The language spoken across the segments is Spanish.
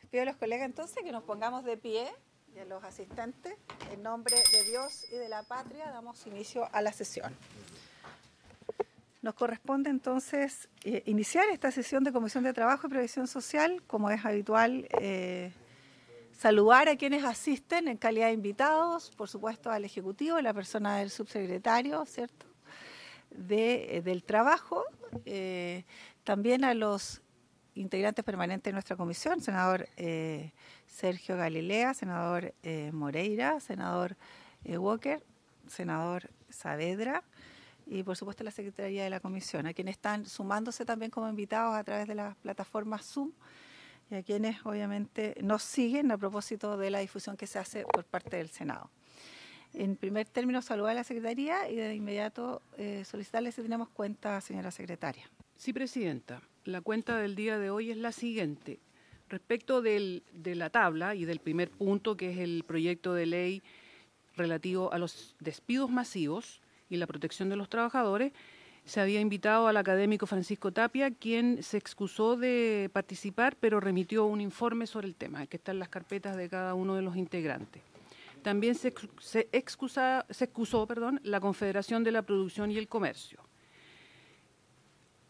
Pido a los colegas entonces que nos pongamos de pie y a los asistentes. En nombre de Dios y de la patria damos inicio a la sesión. Nos corresponde entonces iniciar esta sesión de Comisión de Trabajo y Previsión Social. Como es habitual, saludar a quienes asisten en calidad de invitados, por supuesto al Ejecutivo, la persona del subsecretario, ¿cierto?, del Trabajo, también a los integrantes permanentes de nuestra comisión, senador Sergio Galilea, senador Moreira, senador Walker, senador Saavedra y por supuesto la Secretaría de la Comisión, a quienes están sumándose también como invitados a través de la plataforma Zoom y a quienes obviamente nos siguen a propósito de la difusión que se hace por parte del Senado. En primer término, saludar a la Secretaría y de inmediato solicitarle si tenemos cuenta, señora Secretaria. Sí, Presidenta. La cuenta del día de hoy es la siguiente. Respecto de la tabla y del primer punto, que es el proyecto de ley relativo a los despidos masivos y la protección de los trabajadores, se había invitado al académico Francisco Tapia, quien se excusó de participar, pero remitió un informe sobre el tema, que está en las carpetas de cada uno de los integrantes. También se excusó la Confederación de la Producción y el Comercio.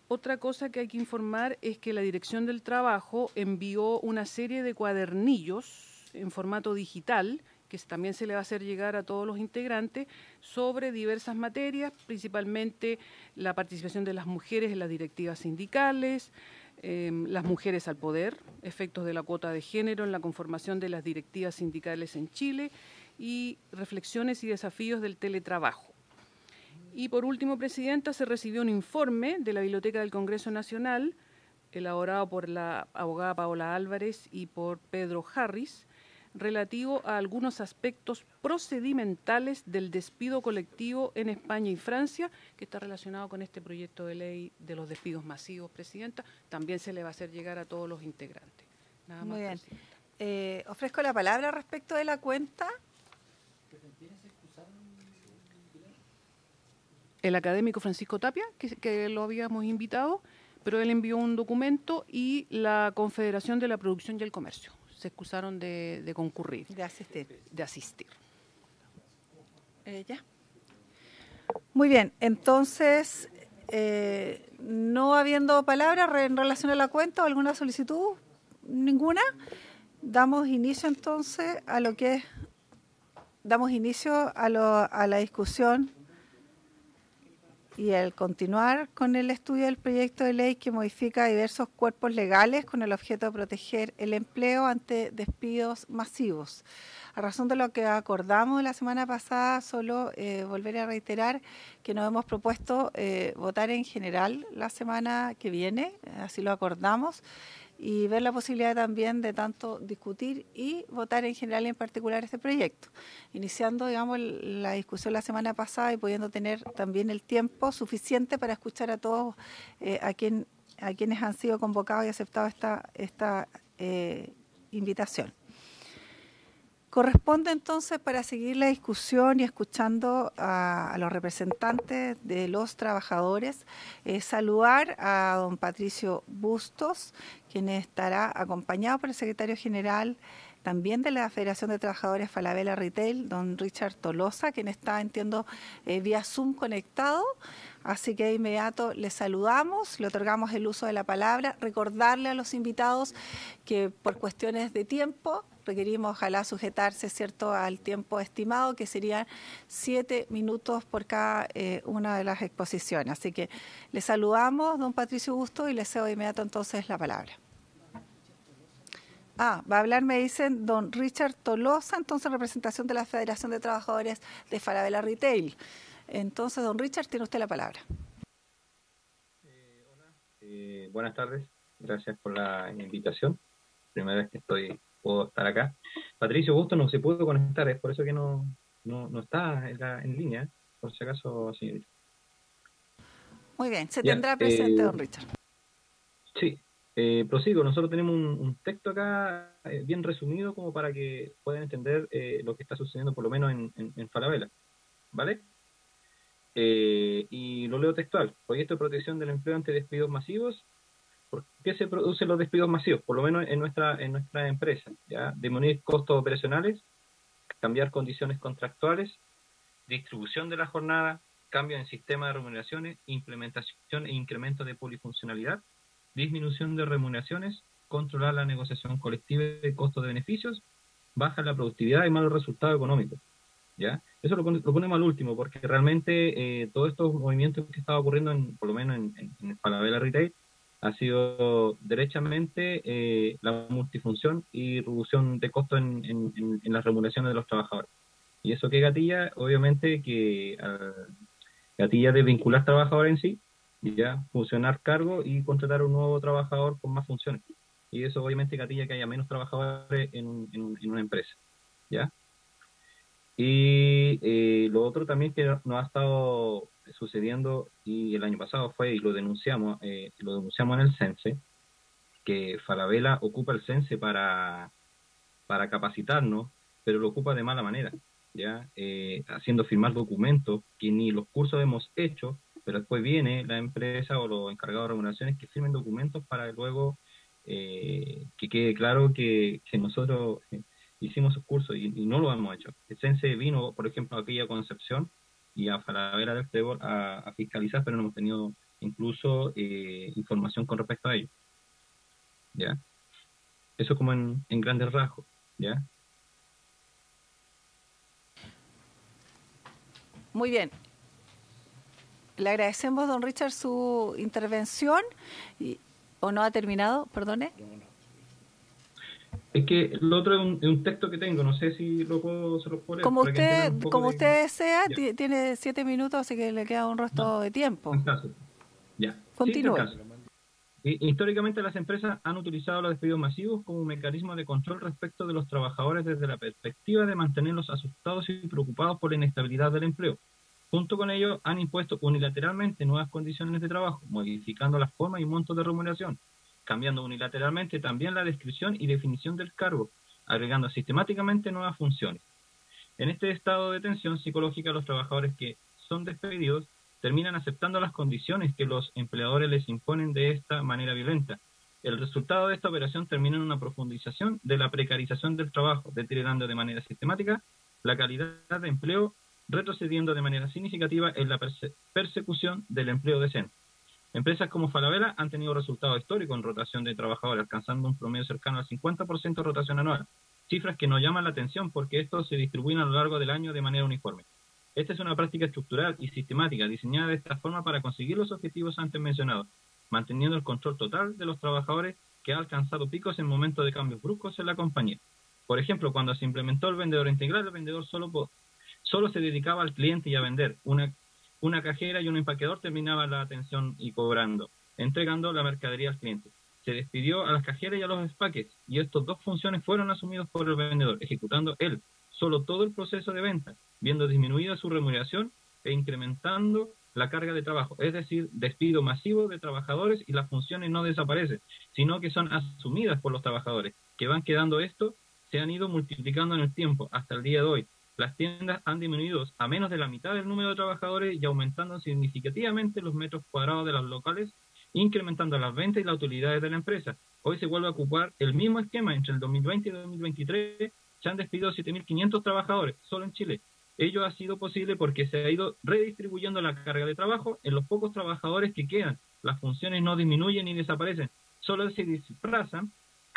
Otra cosa que hay que informar es que la Dirección del Trabajo envió una serie de cuadernillos en formato digital, que también se le va a hacer llegar a todos los integrantes, sobre diversas materias, principalmente la participación de las mujeres en las directivas sindicales, las mujeres al poder, efectos de la cuota de género en la conformación de las directivas sindicales en Chile y reflexiones y desafíos del teletrabajo. Y por último, Presidenta, se recibió un informe de la Biblioteca del Congreso Nacional, elaborado por la abogada Paola Álvarez y por Pedro Harris, relativo a algunos aspectos procedimentales del despido colectivo en España y Francia, que está relacionado con este proyecto de ley de los despidos masivos, Presidenta. También se le va a hacer llegar a todos los integrantes. Nada más, muy bien. Presidenta. Ofrezco la palabra respecto de la cuenta. El académico Francisco Tapia, que lo habíamos invitado, pero él envió un documento, y la Confederación de la Producción y el Comercio se excusaron de concurrir. De asistir. De asistir. Ya. Muy bien, entonces, no habiendo palabras en relación a la cuenta o alguna solicitud, ninguna, damos inicio entonces a lo que es, damos inicio a la discusión y al continuar con el estudio del proyecto de ley que modifica diversos cuerpos legales con el objeto de proteger el empleo ante despidos masivos. A razón de lo que acordamos la semana pasada, solo volver a reiterar que nos hemos propuesto votar en general la semana que viene, así lo acordamos, y ver la posibilidad también de tanto discutir y votar en general y en particular este proyecto, iniciando, digamos, la discusión la semana pasada y pudiendo tener también el tiempo suficiente para escuchar a todos a quienes han sido convocados y aceptado esta invitación. Corresponde entonces, para seguir la discusión y escuchando a los representantes de los trabajadores, saludar a don Patricio Bustos, quien estará acompañado por el secretario general también de la Federación de Trabajadores Falabella Retail, don Richard Tolosa, quien está, entiendo, vía Zoom conectado. Así que de inmediato le saludamos, le otorgamos el uso de la palabra, recordarle a los invitados que por cuestiones de tiempo requerimos, ojalá, sujetarse, ¿cierto?, al tiempo estimado, que serían 7 minutos por cada una de las exposiciones. Así que le saludamos, don Patricio Bustos, y le cedo de inmediato entonces la palabra. Va a hablar, me dicen, don Richard Tolosa, entonces representación de la Federación de Trabajadores de Falabella Retail. Entonces, don Richard, tiene usted la palabra. Hola, buenas tardes, gracias por la invitación. Primera vez que puedo estar acá. Patricio Bustos no se pudo conectar, es por eso que no está en línea, por si acaso, señorita. Muy bien, se tendrá presente, don Richard. Sí, prosigo. Nosotros tenemos un texto acá bien resumido como para que puedan entender lo que está sucediendo por lo menos en Falabella, ¿vale? Y lo leo textual. Proyecto de protección del empleo ante despidos masivos. ¿Por qué se producen los despidos masivos? Por lo menos en nuestra empresa, ¿ya? Disminuir costos operacionales, cambiar condiciones contractuales, distribución de la jornada, cambio en sistema de remuneraciones, implementación e incremento de polifuncionalidad, disminución de remuneraciones, controlar la negociación colectiva de costos de beneficios, baja la productividad y malos resultados económicos. ¿Ya? Eso lo ponemos al último, porque realmente todos estos movimientos que estaba ocurriendo, por lo menos en Falabella Retail, ha sido derechamente la multifunción y reducción de costos en las remuneraciones de los trabajadores. Y eso que gatilla, obviamente, que gatilla de vincular trabajadores en sí, y ya fusionar cargo y contratar un nuevo trabajador con más funciones. Y eso obviamente gatilla que haya menos trabajadores en una empresa. ¿Ya? Y lo otro también que nos ha estado sucediendo, y el año pasado fue, y lo denunciamos en el CENSE, que Falabella ocupa el CENSE para capacitarnos, pero lo ocupa de mala manera, ¿ya? Haciendo firmar documentos que ni los cursos hemos hecho, pero después viene la empresa o los encargados de remuneraciones que firmen documentos para luego que quede claro que nosotros hicimos esos cursos y no lo hemos hecho. El CENSE vino, por ejemplo, aquí a Concepción y a Falabella del Trébol a fiscalizar, pero no hemos tenido incluso información con respecto a ello. ¿Ya? Eso como en grandes rasgos. ¿Ya? Muy bien. Le agradecemos, don Richard, su intervención. ¿O no ha terminado? Perdone. Es que lo otro es un texto que tengo, no sé si se lo puedo leer. Como usted desea, tiene 7 minutos, así que le queda un resto de tiempo. Ya. Continúe. Sí, históricamente las empresas han utilizado los despidos masivos como un mecanismo de control respecto de los trabajadores desde la perspectiva de mantenerlos asustados y preocupados por la inestabilidad del empleo. Junto con ello, han impuesto unilateralmente nuevas condiciones de trabajo, modificando la forma y montos de remuneración, cambiando unilateralmente también la descripción y definición del cargo, agregando sistemáticamente nuevas funciones. En este estado de tensión psicológica, los trabajadores que son despedidos terminan aceptando las condiciones que los empleadores les imponen de esta manera violenta. El resultado de esta operación termina en una profundización de la precarización del trabajo, deteriorando de manera sistemática la calidad de empleo, retrocediendo de manera significativa en la persecución del empleo decente. Empresas como Falabella han tenido resultados históricos en rotación de trabajadores, alcanzando un promedio cercano al 50% de rotación anual, cifras que nos llaman la atención porque estos se distribuyen a lo largo del año de manera uniforme. Esta es una práctica estructural y sistemática diseñada de esta forma para conseguir los objetivos antes mencionados, manteniendo el control total de los trabajadores que ha alcanzado picos en momentos de cambios bruscos en la compañía. Por ejemplo, cuando se implementó el vendedor integral, el vendedor solo se dedicaba al cliente y a vender. Una cajera y un empaqueador terminaban la atención y cobrando, entregando la mercadería al cliente. Se despidió a las cajeras y a los empaques, y estas dos funciones fueron asumidas por el vendedor, ejecutando él solo todo el proceso de venta, viendo disminuida su remuneración e incrementando la carga de trabajo. Es decir, despido masivo de trabajadores y las funciones no desaparecen, sino que son asumidas por los trabajadores, que van quedando esto, se han ido multiplicando en el tiempo hasta el día de hoy. Las tiendas han disminuido a menos de la mitad del número de trabajadores y aumentando significativamente los metros cuadrados de los locales, incrementando las ventas y las utilidades de la empresa. Hoy se vuelve a ocupar el mismo esquema. Entre el 2020 y el 2023 se han despedido 7.500 trabajadores solo en Chile. Ello ha sido posible porque se ha ido redistribuyendo la carga de trabajo en los pocos trabajadores que quedan. Las funciones no disminuyen ni desaparecen, solo se disfrazan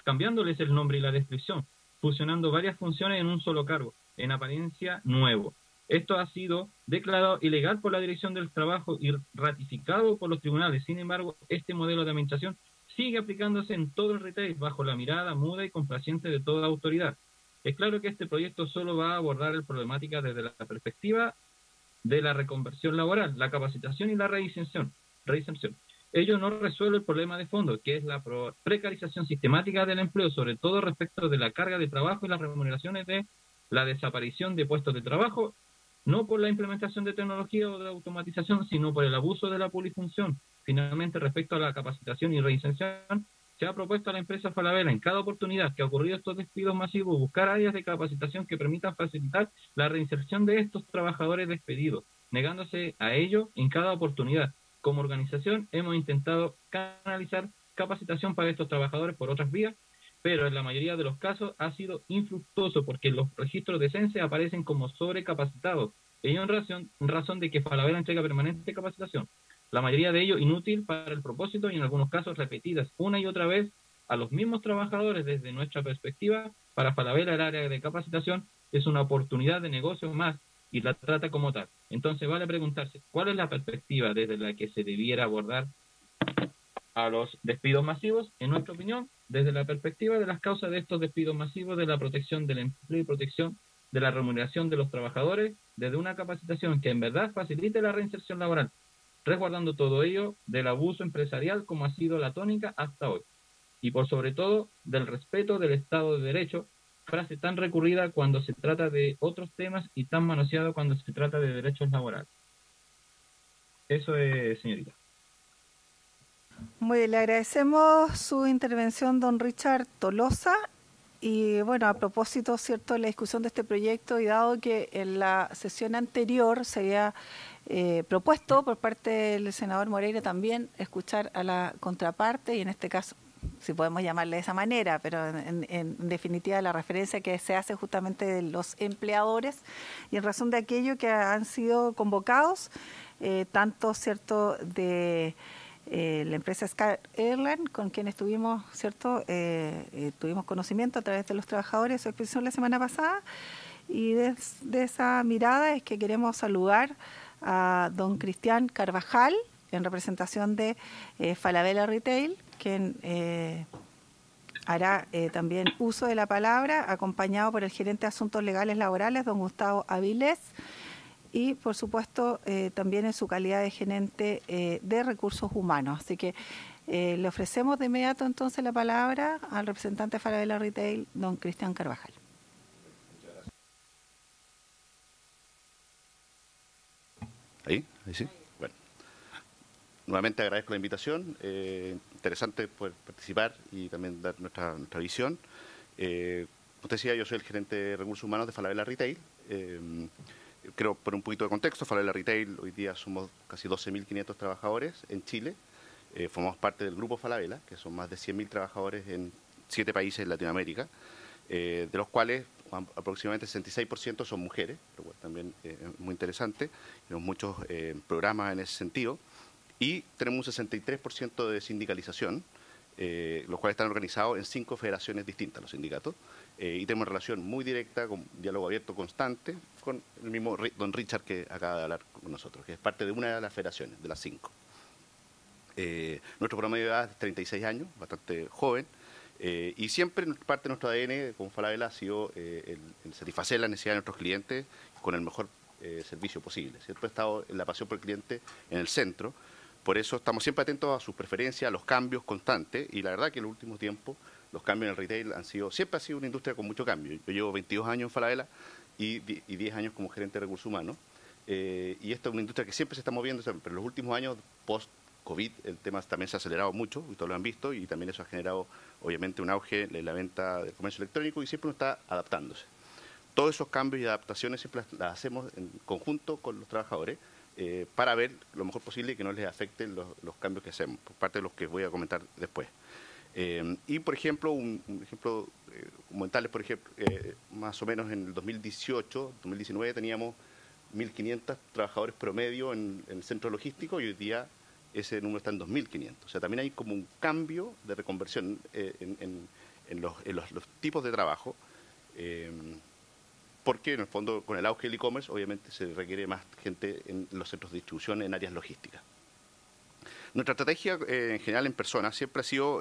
cambiándoles el nombre y la descripción, fusionando varias funciones en un solo cargo, en apariencia nuevo. Esto ha sido declarado ilegal por la Dirección del Trabajo y ratificado por los tribunales. Sin embargo, este modelo de administración sigue aplicándose en todo el retail bajo la mirada muda y complaciente de toda autoridad. Es claro que este proyecto solo va a abordar la problemática desde la perspectiva de la reconversión laboral, la capacitación y la reinserción. Ello no resuelve el problema de fondo, que es la precarización sistemática del empleo, sobre todo respecto de la carga de trabajo y las remuneraciones de la desaparición de puestos de trabajo, no por la implementación de tecnología o de automatización, sino por el abuso de la polifunción. Finalmente, respecto a la capacitación y reinserción, se ha propuesto a la empresa Falabella, en cada oportunidad que ha ocurrido estos despidos masivos, buscar áreas de capacitación que permitan facilitar la reinserción de estos trabajadores despedidos, negándose a ello en cada oportunidad. Como organización hemos intentado canalizar capacitación para estos trabajadores por otras vías, pero en la mayoría de los casos ha sido infructuoso porque los registros de CENSE aparecen como sobrecapacitados, ello en razón de que Falabella entrega permanente capacitación, la mayoría de ello inútil para el propósito y en algunos casos repetidas una y otra vez a los mismos trabajadores. Desde nuestra perspectiva, para Falabella el área de capacitación es una oportunidad de negocio más y la trata como tal. Entonces vale preguntarse, ¿cuál es la perspectiva desde la que se debiera abordar a los despidos masivos? En nuestra opinión, desde la perspectiva de las causas de estos despidos masivos, de la protección del empleo y protección de la remuneración de los trabajadores, desde una capacitación que en verdad facilite la reinserción laboral, resguardando todo ello del abuso empresarial como ha sido la tónica hasta hoy, y por sobre todo del respeto del Estado de Derecho, frase tan recurrida cuando se trata de otros temas y tan manoseado cuando se trata de derechos laborales. Eso es, señorita. Muy bien, le agradecemos su intervención, don Richard Tolosa. Y bueno, a propósito, ¿cierto?, de la discusión de este proyecto y dado que en la sesión anterior se había propuesto por parte del senador Moreira también escuchar a la contraparte y en este caso, si podemos llamarle de esa manera, pero en definitiva la referencia que se hace justamente de los empleadores y en razón de aquello que han sido convocados, tanto, ¿cierto?, de la empresa Sky Airline, con quien estuvimos, ¿cierto?, tuvimos conocimiento a través de los trabajadores de su exposición la semana pasada, y de esa mirada es que queremos saludar a don Cristian Carvajal, en representación de Falabella Retail, quien hará también uso de la palabra, acompañado por el gerente de Asuntos Legales Laborales, don Gustavo Avilés, y por supuesto también en su calidad de gerente de recursos humanos. Así que le ofrecemos de inmediato entonces la palabra al representante de Falabella Retail, don Cristian Carvajal. Ahí sí. Bueno, nuevamente agradezco la invitación. Interesante poder participar y también dar nuestra visión. Usted decía, yo soy el gerente de recursos humanos de Falabella Retail. Creo, por un poquito de contexto, Falabella Retail, hoy día somos casi 12.500 trabajadores en Chile. Formamos parte del grupo Falabella, que son más de 100.000 trabajadores en 7 países de Latinoamérica, de los cuales aproximadamente 66% son mujeres, lo cual también es muy interesante. Tenemos muchos programas en ese sentido. Y tenemos un 63% de sindicalización, los cuales están organizados en 5 federaciones distintas, los sindicatos. Y tenemos relación muy directa, con diálogo abierto constante, con el mismo don Richard que acaba de hablar con nosotros, que es parte de una de las federaciones, de las 5. Nuestro promedio de edad es 36 años, bastante joven, y siempre parte de nuestro ADN como Falabella ha sido el satisfacer las necesidades de nuestros clientes con el mejor servicio posible. Siempre ha estado la pasión por el cliente en el centro. Por eso estamos siempre atentos a sus preferencias, a los cambios constantes, y la verdad que en los últimos tiempos los cambios en el retail siempre ha sido una industria con mucho cambio. Yo llevo 22 años en Falabella y 10 años como gerente de recursos humanos, y esta es una industria que siempre se está moviendo, pero en los últimos años, post-COVID, el tema también se ha acelerado mucho, y todos lo han visto, y también eso ha generado obviamente un auge en la venta del comercio electrónico, y siempre uno está adaptándose. Todos esos cambios y adaptaciones siempre las hacemos en conjunto con los trabajadores, para ver lo mejor posible y que no les afecten los cambios que hacemos, por parte de los que voy a comentar después. Y, por ejemplo, un ejemplo, comentarles, por ejemplo, más o menos en el 2018, 2019 teníamos 1.500 trabajadores promedio en el centro logístico y hoy día ese número está en 2.500. O sea, también hay como un cambio de reconversión en los tipos de trabajo, porque en el fondo con el auge del e-commerce obviamente se requiere más gente en los centros de distribución en áreas logísticas. Nuestra estrategia en general en personas siempre ha sido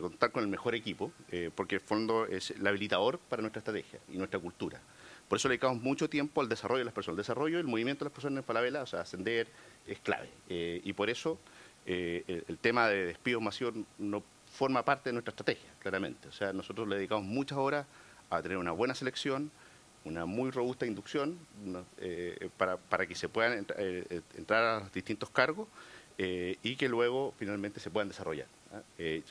contar con el mejor equipo, porque en el fondo es el habilitador para nuestra estrategia y nuestra cultura. Por eso le dedicamos mucho tiempo al desarrollo de las personas. El desarrollo y el movimiento de las personas en Falabella, o sea, ascender, es clave. Y por eso el tema de despidos masivos no forma parte de nuestra estrategia, claramente. O sea, nosotros le dedicamos muchas horas a tener una buena selección, una muy robusta inducción para que se puedan entrar a los distintos cargos y que luego finalmente se puedan desarrollar.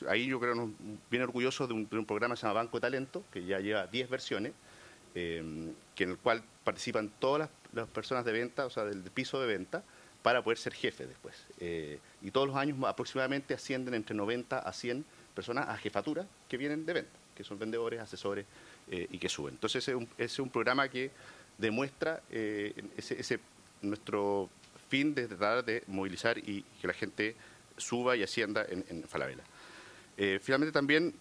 Ahí yo creo bien orgulloso de un programa que se llama Banco de Talento, que ya lleva 10 versiones, que en el cual participan todas las personas de venta, o sea, del piso de venta, para poder ser jefe después. Y todos los años aproximadamente ascienden entre 90 a 100 personas a jefatura que vienen de venta, que son vendedores, asesores y que suben. Entonces ese es un programa que demuestra nuestro fin de tratar de movilizar y que la gente suba y ascienda en Falabella. Finalmente también,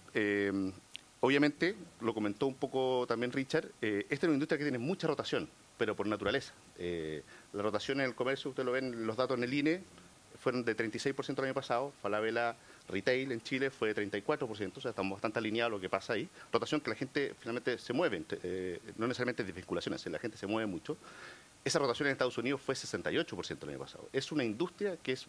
obviamente, lo comentó un poco también Richard, esta es una industria que tiene mucha rotación, pero por naturaleza. La rotación en el comercio, usted lo ven en los datos en el INE, fueron de 36% el año pasado, Falabella Retail en Chile fue de 34%, o sea, estamos bastante alineados a lo que pasa ahí. Rotación que la gente finalmente se mueve, no necesariamente desvinculaciones, la gente se mueve mucho. Esa rotación en Estados Unidos fue 68% el año pasado. Es una industria que es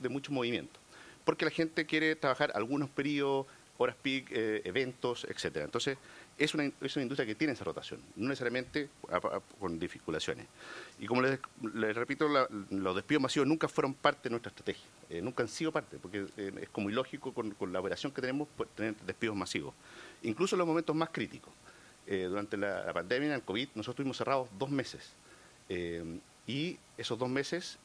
de mucho movimiento, porque la gente quiere trabajar algunos periodos, horas peak, eventos, etcétera. Entonces, es una industria que tiene esa rotación, no necesariamente con dificultaciones. Y como les repito, los despidos masivos nunca fueron parte de nuestra estrategia, nunca han sido parte, porque es como ilógico con la operación que tenemos pues, tener despidos masivos. Incluso en los momentos más críticos. Durante la pandemia, el COVID, nosotros estuvimos cerrados 2 meses. Y esos 2 meses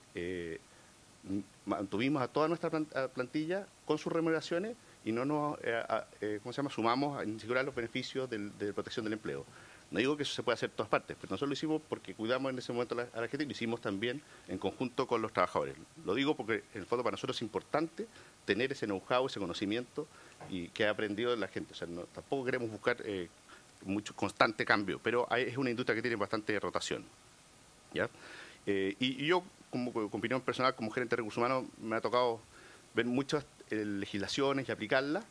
mantuvimos a toda nuestra plantilla con sus remuneraciones y no nos sumamos ni siquiera a los beneficios de protección del empleo. No digo que eso se pueda hacer en todas partes, pero nosotros lo hicimos porque cuidamos en ese momento a la gente y lo hicimos también en conjunto con los trabajadores. Lo digo porque en el fondo para nosotros es importante tener ese know-how, ese conocimiento y que ha aprendido la gente. O sea, tampoco queremos buscar mucho constante cambio, pero es una industria que tiene bastante rotación. ¿Ya? Y yo, con opinión personal, como gerente de recursos humanos, me ha tocado ver muchas legislaciones y aplicarlas,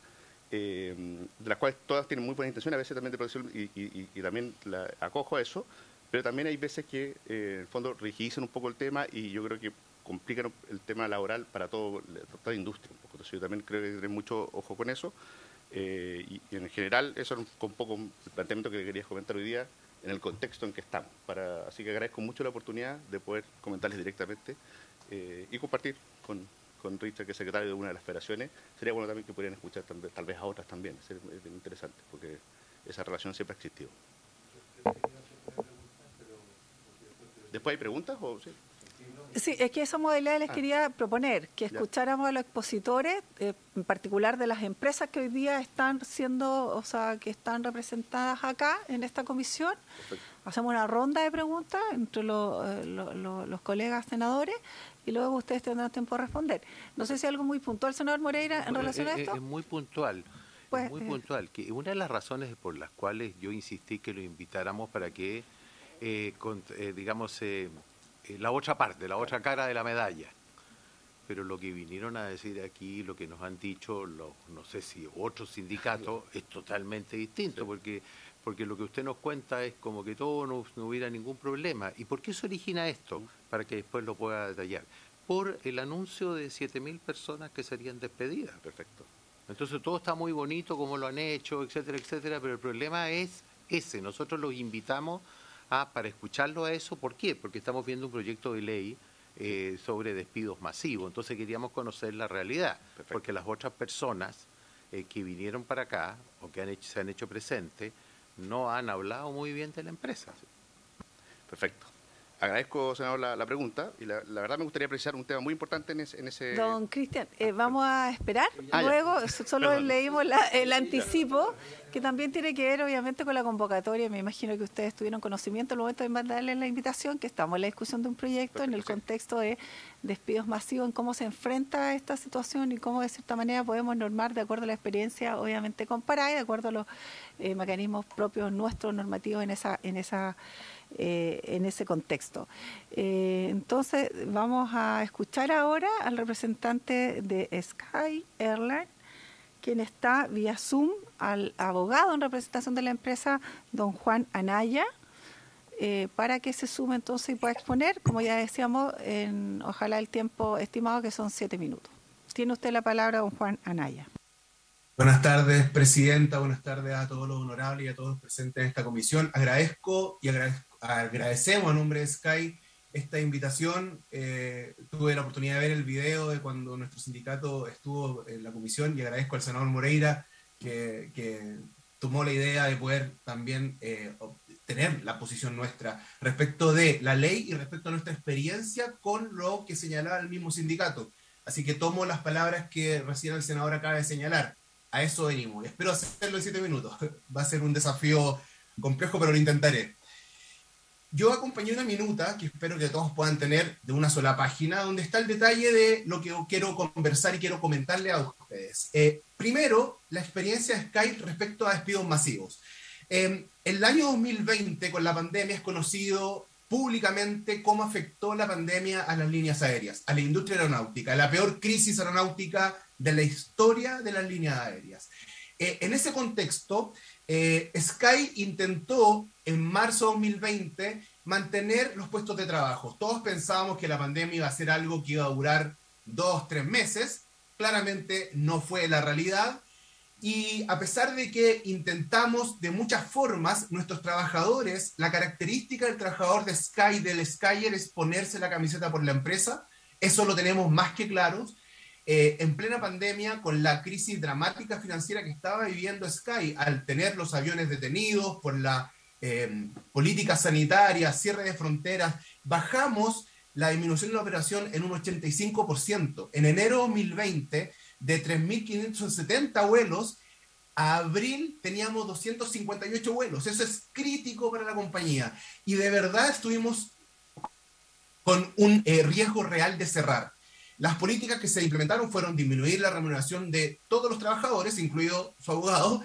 de las cuales todas tienen muy buena intención, a veces también de protección, y también acojo a eso, pero también hay veces que, en el fondo, rigidizan un poco el tema y yo creo que complican el tema laboral para toda la industria. Un poco. Entonces yo también creo que hay que tener mucho ojo con eso, y en general, eso es un poco el planteamiento que quería comentar hoy día, en el contexto en que estamos. Así que agradezco mucho la oportunidad de poder comentarles directamente y compartir con Richard, que es secretario de una de las federaciones. Sería bueno también que pudieran escuchar tal vez a otras también. Es bien interesante, porque esa relación siempre ha existido. ¿Después hay preguntas? ¿O sí? Sí, es que esa modalidad les quería proponer, que escucháramos a los expositores, en particular de las empresas que hoy día están que están representadas acá en esta comisión. Perfecto. Hacemos una ronda de preguntas entre los colegas senadores y luego ustedes tendrán tiempo de responder. No sé si hay algo muy puntual, senador Moreira, en relación a esto. Es muy puntual. Pues, es muy puntual. Que una de las razones por las cuales yo insistí que lo invitáramos para que, la otra parte, la otra cara de la medalla. Pero lo que vinieron a decir aquí, lo que nos han dicho, no sé si otros sindicatos, es totalmente distinto, porque lo que usted nos cuenta es como que todo no hubiera ningún problema. ¿Y por qué se origina esto? Para que después lo pueda detallar. Por el anuncio de 7.000 personas que serían despedidas. Perfecto. Entonces todo está muy bonito, como lo han hecho, etcétera, etcétera, pero el problema es ese. Nosotros los invitamos para escucharlo a eso. ¿Por qué? Porque estamos viendo un proyecto de ley sobre despidos masivos. Entonces queríamos conocer la realidad. Perfecto. Porque las otras personas que vinieron para acá o que se han hecho presentes no han hablado muy bien de la empresa. Perfecto. Agradezco, senador, la pregunta y la verdad me gustaría precisar un tema muy importante en ese... Don Cristian, vamos a esperar. Luego solo leímos el anticipo, que también tiene que ver obviamente con la convocatoria. Me imagino que ustedes tuvieron conocimiento al momento de mandarle la invitación, que estamos en la discusión de un proyecto. Perfecto, en el contexto de despidos masivos, en cómo se enfrenta esta situación y cómo de cierta manera podemos normar de acuerdo a la experiencia obviamente comparada y de acuerdo a los mecanismos propios nuestros normativos en ese contexto. Entonces vamos a escuchar ahora al representante de Sky Airline, quien está vía Zoom, al abogado en representación de la empresa, don Juan Anaya, para que se sume entonces y pueda exponer, como ya decíamos, ojalá el tiempo estimado, que son 7 minutos. Tiene usted la palabra, don Juan Anaya. Buenas tardes, presidenta. Buenas tardes a todos los honorables y a todos los presentes en esta comisión. Agradezco y agradecemos a nombre de Sky esta invitación. Tuve la oportunidad de ver el video de cuando nuestro sindicato estuvo en la comisión y agradezco al senador Moreira que tomó la idea de poder también tener la posición nuestra respecto de la ley y respecto a nuestra experiencia con lo que señalaba el mismo sindicato. Así que tomo las palabras que recién el senador acaba de señalar. A eso venimos. Espero hacerlo en 7 minutos. Va a ser un desafío complejo, pero lo intentaré. Yo acompañé una minuta, que espero que todos puedan tener, de una sola página, donde está el detalle de lo que quiero conversar y quiero comentarle a ustedes. Primero, la experiencia de Sky respecto a despidos masivos. El año 2020, con la pandemia, es conocido públicamente cómo afectó la pandemia a las líneas aéreas, a la industria aeronáutica, la peor crisis aeronáutica de la historia de las líneas aéreas. En ese contexto, Sky intentó en marzo de 2020 mantener los puestos de trabajo. Todos pensábamos que la pandemia iba a ser algo que iba a durar 2-3 meses. Claramente no fue la realidad. Y a pesar de que intentamos de muchas formas, nuestros trabajadores, la característica del trabajador de Sky, del Skyer, es ponerse la camiseta por la empresa. Eso lo tenemos más que claro. En plena pandemia, con la crisis dramática financiera que estaba viviendo Sky, al tener los aviones detenidos por la política sanitaria, cierre de fronteras, bajamos la disminución de la operación en un 85%. En enero de 2020, de 3.570 vuelos, a abril teníamos 258 vuelos. Eso es crítico para la compañía. Y de verdad estuvimos con un riesgo real de cerrar. Las políticas que se implementaron fueron disminuir la remuneración de todos los trabajadores, incluido su abogado,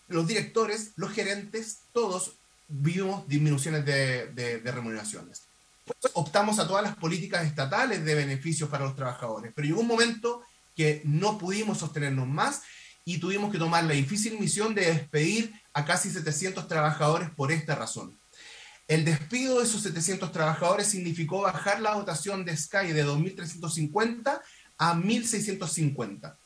los directores, los gerentes, todos vimos disminuciones de remuneraciones. Pues optamos a todas las políticas estatales de beneficios para los trabajadores, pero llegó un momento que no pudimos sostenernos más y tuvimos que tomar la difícil misión de despedir a casi 700 trabajadores por esta razón. El despido de esos 700 trabajadores significó bajar la dotación de Sky de 2.350 a 1.650.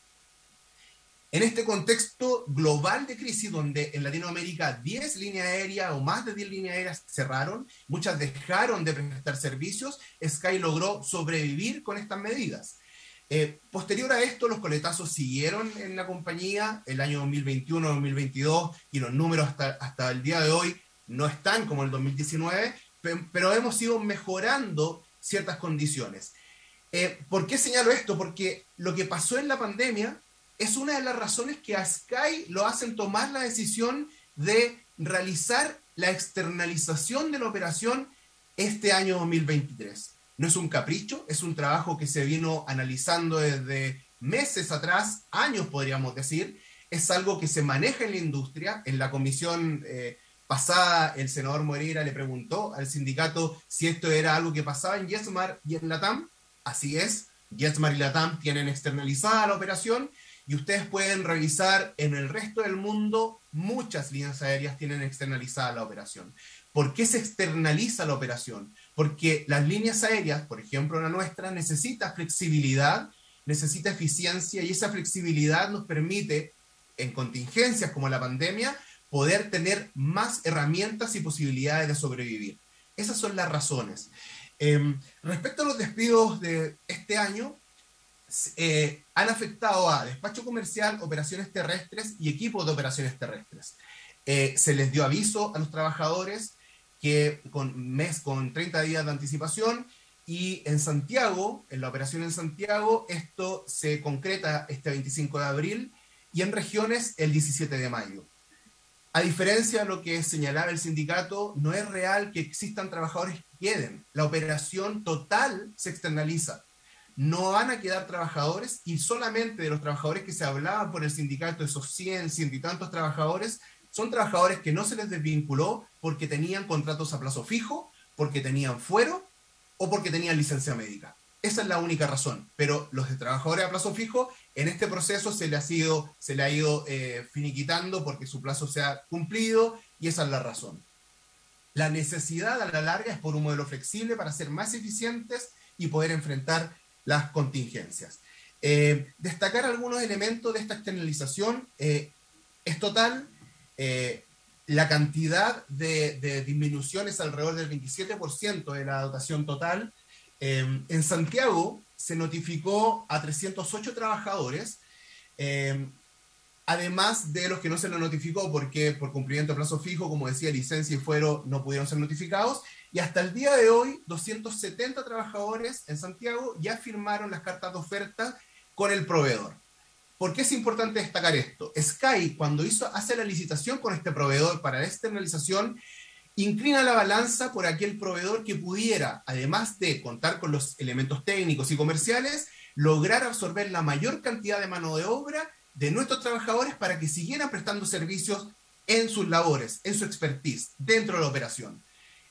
En este contexto global de crisis, donde en Latinoamérica 10 líneas aéreas o más de 10 líneas aéreas cerraron, muchas dejaron de prestar servicios, Sky logró sobrevivir con estas medidas. Posterior a esto, los coletazos siguieron en la compañía el año 2021-2022 y los números hasta el día de hoy no están como el 2019, pero hemos ido mejorando ciertas condiciones. ¿Por qué señalo esto? Porque lo que pasó en la pandemia es una de las razones que a Sky lo hacen tomar la decisión de realizar la externalización de la operación este año 2023. No es un capricho, es un trabajo que se vino analizando desde meses atrás, años podríamos decir. Es algo que se maneja en la industria. En la comisión pasada, el senador Moreira le preguntó al sindicato si esto era algo que pasaba en JetSmart y en LATAM. Así es, JetSmart y LATAM tienen externalizada la operación y ustedes pueden revisar en el resto del mundo, muchas líneas aéreas tienen externalizada la operación. ¿Por qué se externaliza la operación? Porque las líneas aéreas, por ejemplo la nuestra, necesita flexibilidad, necesita eficiencia y esa flexibilidad nos permite, en contingencias como la pandemia, poder tener más herramientas y posibilidades de sobrevivir. Esas son las razones. Respecto a los despidos de este año, han afectado a despacho comercial, operaciones terrestres y equipos de operaciones terrestres. Se les dio aviso a los trabajadores que con 30 días de anticipación, y en Santiago, en la operación en Santiago, esto se concreta este 25 de abril y en regiones el 17 de mayo. A diferencia de lo que señalaba el sindicato, no es real que existan trabajadores que queden. La operación total se externaliza. No van a quedar trabajadores y solamente de los trabajadores que se hablaban por el sindicato, esos 100 y tantos trabajadores, son trabajadores que no se les desvinculó porque tenían contratos a plazo fijo, porque tenían fuero o porque tenían licencia médica. Esa es la única razón. Pero los de trabajadores a plazo fijo, en este proceso se le ha ido finiquitando porque su plazo se ha cumplido y esa es la razón. La necesidad a la larga es por un modelo flexible para ser más eficientes y poder enfrentar las contingencias. Destacar algunos elementos de esta externalización es total. La cantidad de disminución es alrededor del 27% de la dotación total. En Santiago se notificó a 308 trabajadores además de los que no se les notificó porque por cumplimiento de plazo fijo, como decía, licencia y fuero no pudieron ser notificados. Y hasta el día de hoy, 270 trabajadores en Santiago ya firmaron las cartas de oferta con el proveedor. ¿Por qué es importante destacar esto? Sky, cuando hace la licitación con este proveedor para la externalización, inclina la balanza por aquel proveedor que pudiera, además de contar con los elementos técnicos y comerciales, lograr absorber la mayor cantidad de mano de obra de nuestros trabajadores para que siguieran prestando servicios en sus labores, en su expertise, dentro de la operación.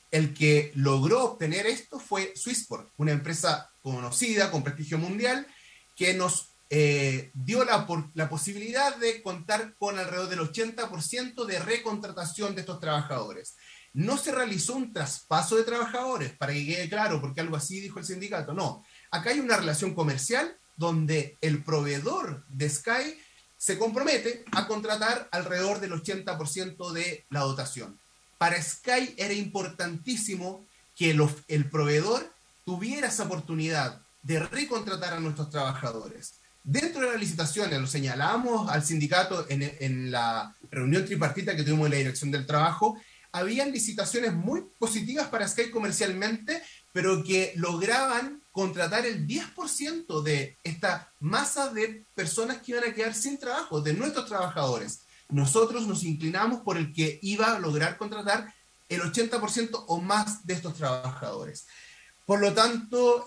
El que logró obtener esto fue Swissport, una empresa conocida, con prestigio mundial, que nos dio la posibilidad de contar con alrededor del 80% de recontratación de estos trabajadores. No se realizó un traspaso de trabajadores, para que quede claro, porque algo así dijo el sindicato. No, acá hay una relación comercial donde el proveedor de Sky se compromete a contratar alrededor del 80% de la dotación. Para Sky era importantísimo que el proveedor tuviera esa oportunidad de recontratar a nuestros trabajadores. Dentro de las licitaciones, lo señalamos al sindicato en la reunión tripartita que tuvimos en la Dirección del Trabajo, habían licitaciones muy positivas para Sky comercialmente, pero que lograban contratar el 10% de esta masa de personas que iban a quedar sin trabajo, de nuestros trabajadores. Nosotros nos inclinamos por el que iba a lograr contratar el 80% o más de estos trabajadores. Por lo tanto,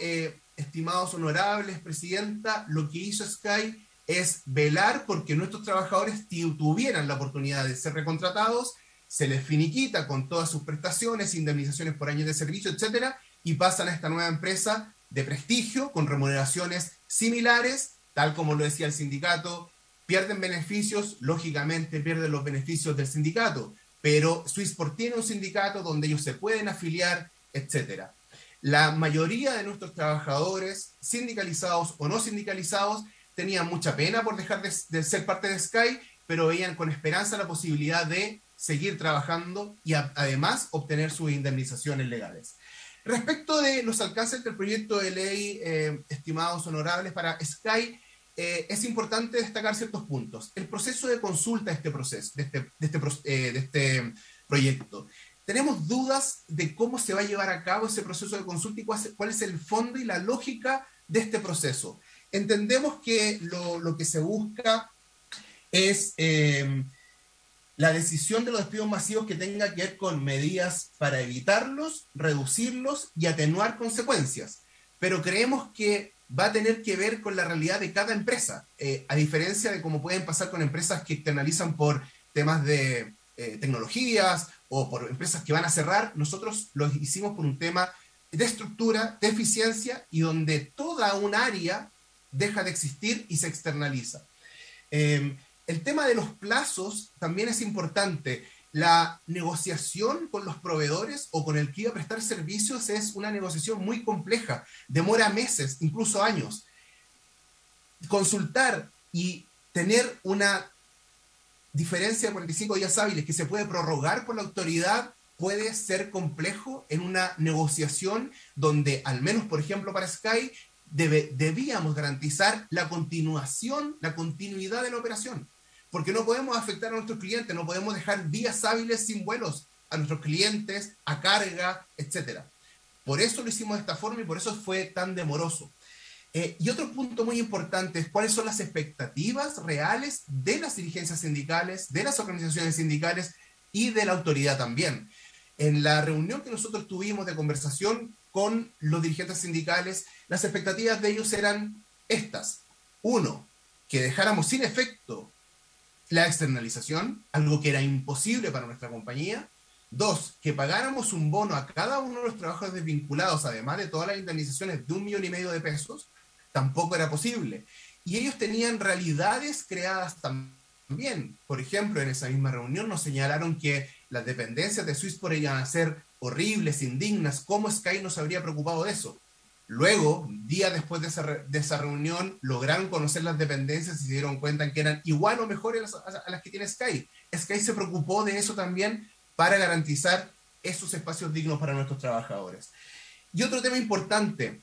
estimados honorables, Presidenta, lo que hizo Sky es velar porque nuestros trabajadores tuvieran la oportunidad de ser recontratados, se les finiquita con todas sus prestaciones, indemnizaciones por años de servicio, etcétera, y pasan a esta nueva empresa de prestigio con remuneraciones similares, tal como lo decía el sindicato. Pierden beneficios, lógicamente pierden los beneficios del sindicato, pero Swissport tiene un sindicato donde ellos se pueden afiliar, etcétera. La mayoría de nuestros trabajadores, sindicalizados o no sindicalizados, tenían mucha pena por dejar de ser parte de Sky, pero veían con esperanza la posibilidad de seguir trabajando y además obtener sus indemnizaciones legales. Respecto de los alcances del proyecto de ley, estimados honorables, para Sky, es importante destacar ciertos puntos. El proceso de consulta de este proyecto. Tenemos dudas de cómo se va a llevar a cabo ese proceso de consulta y cuál es el fondo y la lógica de este proceso. Entendemos que lo que se busca es la decisión de los despidos masivos que tenga que ver con medidas para evitarlos, reducirlos y atenuar consecuencias. Pero creemos que va a tener que ver con la realidad de cada empresa, a diferencia de cómo pueden pasar con empresas que externalizan por temas de tecnologías o por empresas que van a cerrar. Nosotros lo hicimos por un tema de estructura, de eficiencia y donde toda un área deja de existir y se externaliza. El tema de los plazos también es importante. La negociación con los proveedores o con el que iba a prestar servicios es una negociación muy compleja, demora meses, incluso años. Consultar y tener una diferencia de 45 días hábiles que se puede prorrogar por la autoridad puede ser complejo en una negociación donde, al menos por ejemplo para Sky, debíamos garantizar la continuidad de la operación. Porque no podemos afectar a nuestros clientes, no podemos dejar días hábiles sin vuelos a nuestros clientes, a carga, etc. Por eso lo hicimos de esta forma y por eso fue tan demoroso. Y otro punto muy importante es cuáles son las expectativas reales de las dirigencias sindicales, de las organizaciones sindicales y de la autoridad también. En la reunión que nosotros tuvimos de conversación con los dirigentes sindicales, las expectativas de ellos eran estas. 1, que dejáramos sin efecto la externalización, algo que era imposible para nuestra compañía. 2, que pagáramos un bono a cada uno de los trabajadores desvinculados, además de todas las indemnizaciones de 1,5 millones de pesos, tampoco era posible. Y ellos tenían realidades creadas también. Por ejemplo, en esa misma reunión nos señalaron que las dependencias de Swissport iban a ser horribles, indignas. ¿Cómo Sky no se habría preocupado de eso? Luego, días después de esa reunión, lograron conocer las dependencias y se dieron cuenta que eran igual o mejores a las que tiene Sky. Sky se preocupó de eso también para garantizar esos espacios dignos para nuestros trabajadores. Y otro tema importante,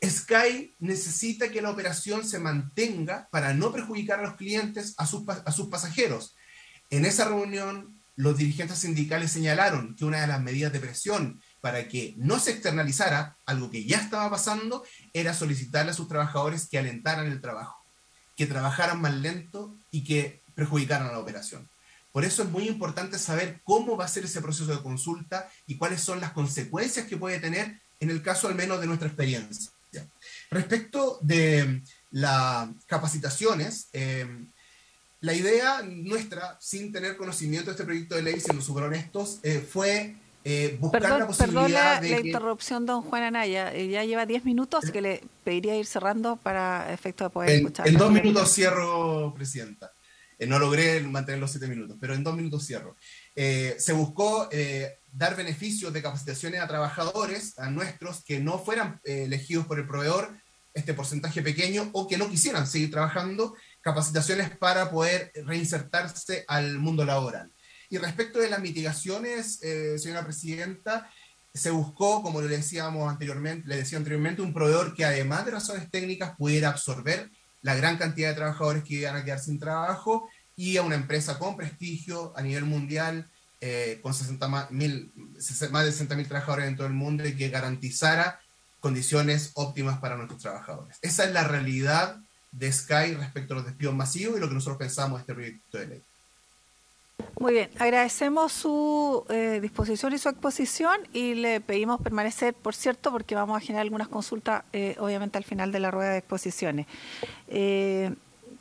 Sky necesita que la operación se mantenga para no perjudicar a los clientes, a sus pasajeros. En esa reunión, los dirigentes sindicales señalaron que una de las medidas de presión para que no se externalizara, algo que ya estaba pasando, era solicitarle a sus trabajadores que alentaran el trabajo, que trabajaran más lento y que perjudicaran a la operación. Por eso es muy importante saber cómo va a ser ese proceso de consulta y cuáles son las consecuencias que puede tener en el caso al menos de nuestra experiencia. Respecto de las capacitaciones, la idea nuestra, sin tener conocimiento de este proyecto de ley, siendo súper honestos, fue buscar la posibilidad de la que... interrupción, don Juan Anaya. Ya lleva 10 minutos, así que le pediría ir cerrando para efecto de poder escuchar. En 2 minutos cierro, Presidenta. No logré mantener los 7 minutos, pero en 2 minutos cierro. Se buscó dar beneficios de capacitaciones a trabajadores, a nuestros, que no fueran elegidos por el proveedor, este porcentaje pequeño, o que no quisieran seguir trabajando, capacitaciones para poder reinsertarse al mundo laboral. Y respecto de las mitigaciones, señora Presidenta, se buscó, como le decía anteriormente, un proveedor que además de razones técnicas pudiera absorber la gran cantidad de trabajadores que iban a quedar sin trabajo, y a una empresa con prestigio a nivel mundial, con más de 60.000 trabajadores en todo el mundo, y que garantizara condiciones óptimas para nuestros trabajadores. Esa es la realidad de Sky respecto a los despidos masivos y lo que nosotros pensamos de este proyecto de ley. Muy bien, agradecemos su disposición y su exposición, y le pedimos permanecer, por cierto, porque vamos a generar algunas consultas, obviamente, al final de la rueda de exposiciones.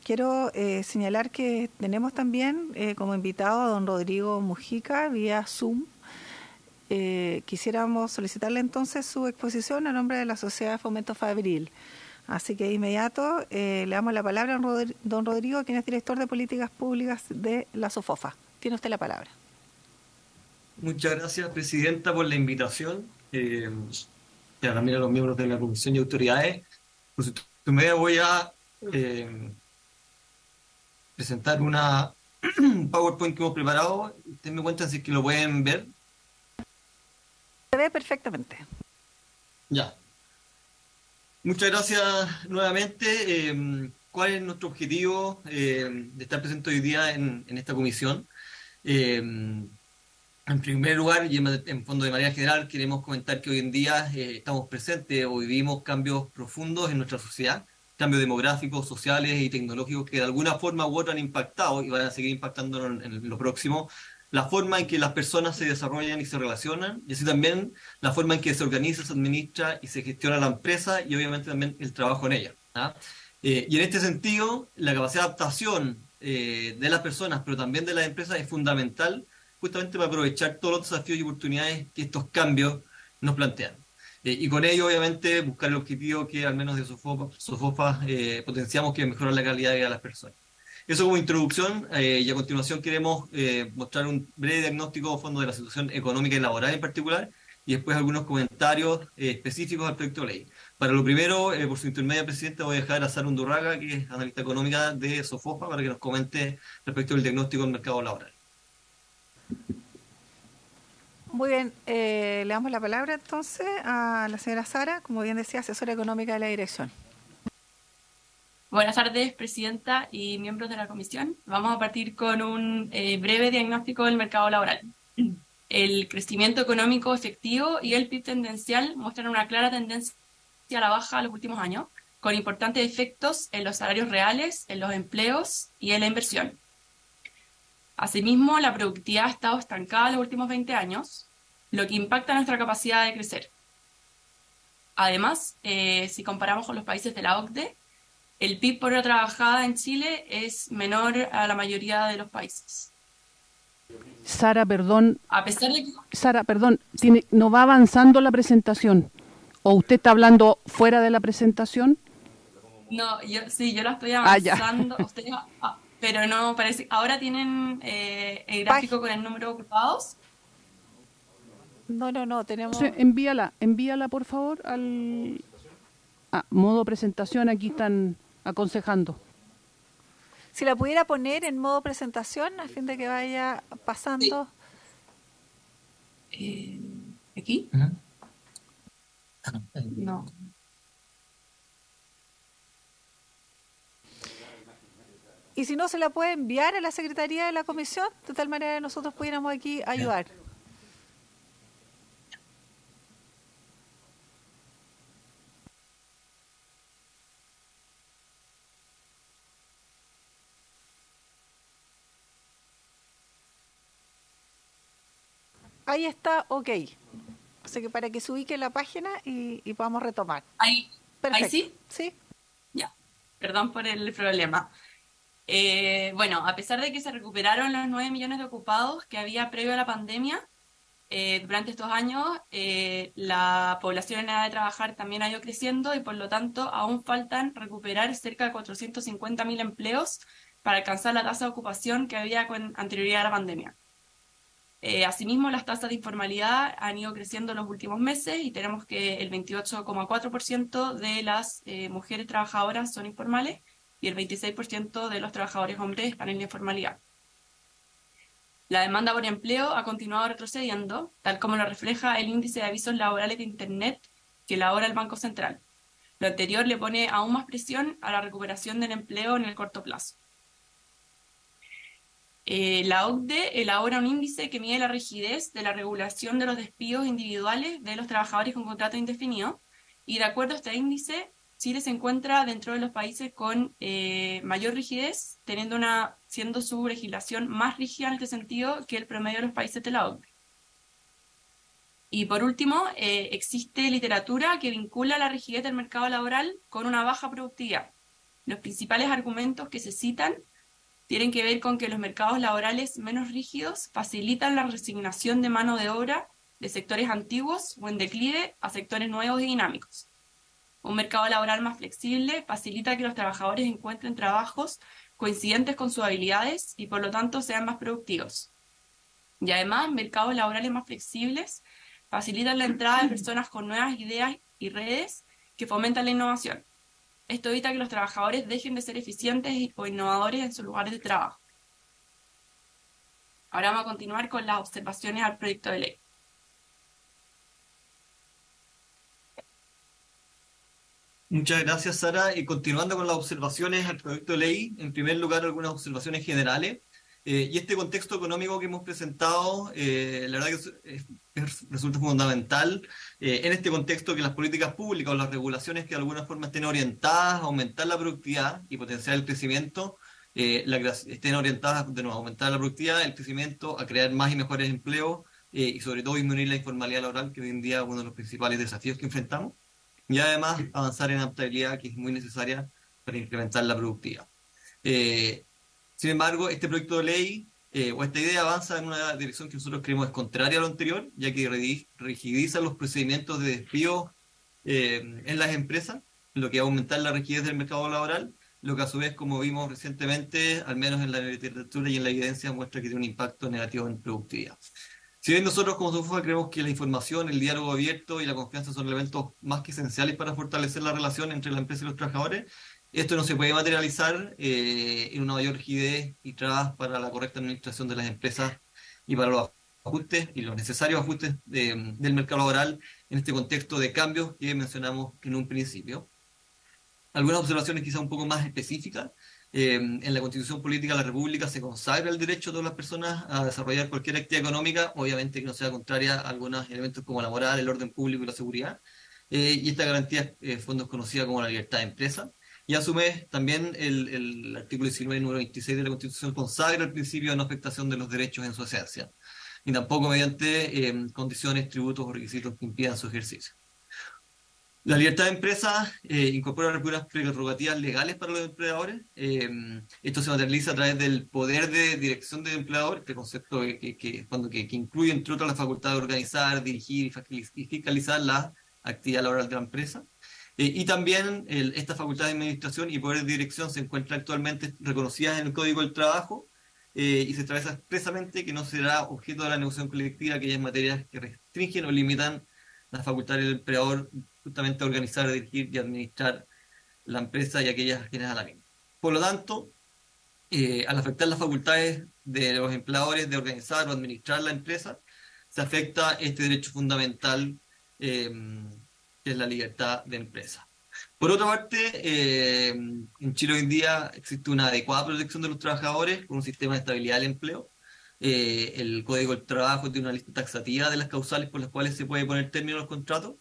Quiero señalar que tenemos también como invitado a don Rodrigo Mujica vía Zoom. Quisiéramos solicitarle entonces su exposición a nombre de la Sociedad de Fomento Fabril. Así que de inmediato le damos la palabra a don Rodrigo, quien es director de Políticas Públicas de la SOFOFA. Tiene usted la palabra. Muchas gracias, Presidenta, por la invitación. También a los miembros de la Comisión y autoridades. Por su medio voy a presentar una PowerPoint que hemos preparado. Ustedes me cuentan si es que lo pueden ver. Se ve perfectamente. Ya. Muchas gracias nuevamente. ¿Cuál es nuestro objetivo de estar presente hoy día en esta comisión? En primer lugar, y en fondo de manera general, queremos comentar que hoy en día estamos presentes o vivimos cambios profundos en nuestra sociedad, cambios demográficos, sociales y tecnológicos que de alguna forma u otra han impactado y van a seguir impactando en lo próximo la forma en que las personas se desarrollan y se relacionan, y así también la forma en que se organiza, se administra y se gestiona la empresa, y obviamente también el trabajo en ella. Y en este sentido, la capacidad de adaptación de las personas, pero también de las empresas, es fundamental justamente para aprovechar todos los desafíos y oportunidades que estos cambios nos plantean. Y con ello, obviamente, buscar el objetivo que al menos de SOFOFA potenciamos, que es mejorar la calidad de vida de las personas. Eso como introducción, y a continuación queremos mostrar un breve diagnóstico a fondo de la situación económica y laboral en particular, y después algunos comentarios específicos al proyecto de ley. Para lo primero, por su intermedia, Presidenta, voy a dejar a Sara Undurraga, que es analista económica de SOFOFA, para que nos comente respecto al diagnóstico del mercado laboral. Muy bien, le damos la palabra entonces a la señora Sara, como bien decía, asesora económica de la dirección. Buenas tardes, Presidenta y miembros de la Comisión. Vamos a partir con un breve diagnóstico del mercado laboral. El crecimiento económico efectivo y el PIB tendencial muestran una clara tendencia a la baja en los últimos años, con importantes efectos en los salarios reales, en los empleos y en la inversión. Asimismo, la productividad ha estado estancada en los últimos 20 años, lo que impacta nuestra capacidad de crecer. Además, si comparamos con los países de la OCDE, el PIB por hora trabajada en Chile es menor a la mayoría de los países. Sara, perdón. A pesar de que... Sara, perdón, ¿no va avanzando la presentación? ¿O usted está hablando fuera de la presentación? No, yo la estoy avanzando. Ustedes, pero no, parece... Ahora tienen el gráfico con el número de ocupados. No, tenemos... Entonces, envíala por favor al... modo presentación, aquí están aconsejando. Si la pudiera poner en modo presentación, a fin de que vaya pasando. ¿Aquí? No. Y si no, se la puede enviar a la Secretaría de la Comisión, de tal manera que nosotros pudiéramos aquí ayudar. Ahí está, ok. O sea que para que se ubique la página y podamos retomar. Ahí Perfecto. sí. Sí. Ya, perdón por el problema. Bueno, a pesar de que se recuperaron los 9 millones de ocupados que había previo a la pandemia, durante estos años la población en edad de trabajar también ha ido creciendo y por lo tanto aún faltan recuperar cerca de 450.000 empleos para alcanzar la tasa de ocupación que había con anterioridad a la pandemia. Asimismo, las tasas de informalidad han ido creciendo en los últimos meses y tenemos que el 28,4% de las mujeres trabajadoras son informales y el 26% de los trabajadores hombres están en la informalidad. La demanda por empleo ha continuado retrocediendo, tal como lo refleja el índice de avisos laborales de Internet que elabora el Banco Central. Lo anterior le pone aún más presión a la recuperación del empleo en el corto plazo. La OCDE elabora un índice que mide la rigidez de la regulación de los despidos individuales de los trabajadores con contrato indefinido, y de acuerdo a este índice, Chile se encuentra dentro de los países con mayor rigidez, siendo su legislación más rígida en este sentido que el promedio de los países de la OCDE. Y por último, existe literatura que vincula la rigidez del mercado laboral con una baja productividad. Los principales argumentos que se citan tienen que ver con que los mercados laborales menos rígidos facilitan la resignación de mano de obra de sectores antiguos o en declive a sectores nuevos y dinámicos. Un mercado laboral más flexible facilita que los trabajadores encuentren trabajos coincidentes con sus habilidades y por lo tanto sean más productivos. Y además, mercados laborales más flexibles facilitan la entrada de personas con nuevas ideas y redes que fomentan la innovación. Esto evita que los trabajadores dejen de ser eficientes o innovadores en sus lugares de trabajo. Ahora vamos a continuar con las observaciones al proyecto de ley. Muchas gracias, Sara. Y continuando con las observaciones al proyecto de ley, en primer lugar, algunas observaciones generales. Y este contexto económico que hemos presentado, la verdad que resulta fundamental en este contexto que las políticas públicas o las regulaciones que de alguna forma estén orientadas a aumentar la productividad y potenciar el crecimiento, estén orientadas de nuevo a aumentar la productividad, el crecimiento, a crear más y mejores empleos y sobre todo disminuir la informalidad laboral, que hoy en día es uno de los principales desafíos que enfrentamos, y además avanzar en adaptabilidad, que es muy necesaria para incrementar la productividad. Sin embargo, este proyecto de ley o esta idea avanza en una dirección que nosotros creemos es contraria a lo anterior, ya que rigidiza los procedimientos de despido en las empresas, lo que va a aumentar la rigidez del mercado laboral, lo que a su vez, como vimos recientemente, al menos en la literatura y en la evidencia, muestra que tiene un impacto negativo en productividad. Si bien nosotros como SOFOA creemos que la información, el diálogo abierto y la confianza son elementos más que esenciales para fortalecer la relación entre la empresa y los trabajadores, esto no se puede materializar en una mayor rigidez y trabas para la correcta administración de las empresas y para los ajustes y los necesarios ajustes del mercado laboral en este contexto de cambios que mencionamos en un principio. Algunas observaciones quizá un poco más específicas. En la Constitución Política de la República se consagra el derecho de todas las personas a desarrollar cualquier actividad económica, obviamente que no sea contraria a algunos elementos como la moral, el orden público y la seguridad. Y esta garantía fondo es conocida como la libertad de empresa. Y a su vez, también el artículo 19, número 26 de la Constitución consagra el principio de no afectación de los derechos en su esencia, y tampoco mediante condiciones, tributos o requisitos que impidan su ejercicio. La libertad de empresa incorpora algunas prerrogativas legales para los empleadores. Esto se materializa a través del poder de dirección del empleador, este concepto que incluye, entre otras, la facultad de organizar, dirigir y fiscalizar la actividad laboral de la empresa. Y también esta facultad de administración y poder de dirección se encuentra actualmente reconocidas en el Código del Trabajo y se establece expresamente que no será objeto de la negociación colectiva aquellas materias que restringen o limitan la facultad del empleador justamente a organizar, dirigir y administrar la empresa y aquellas ajenas a la misma. Por lo tanto, al afectar las facultades de los empleadores de organizar o administrar la empresa, se afecta este derecho fundamental que es la libertad de empresa. Por otra parte, en Chile hoy en día existe una adecuada protección de los trabajadores con un sistema de estabilidad del empleo. El Código del Trabajo tiene una lista taxativa de las causales por las cuales se puede poner término a los contratos.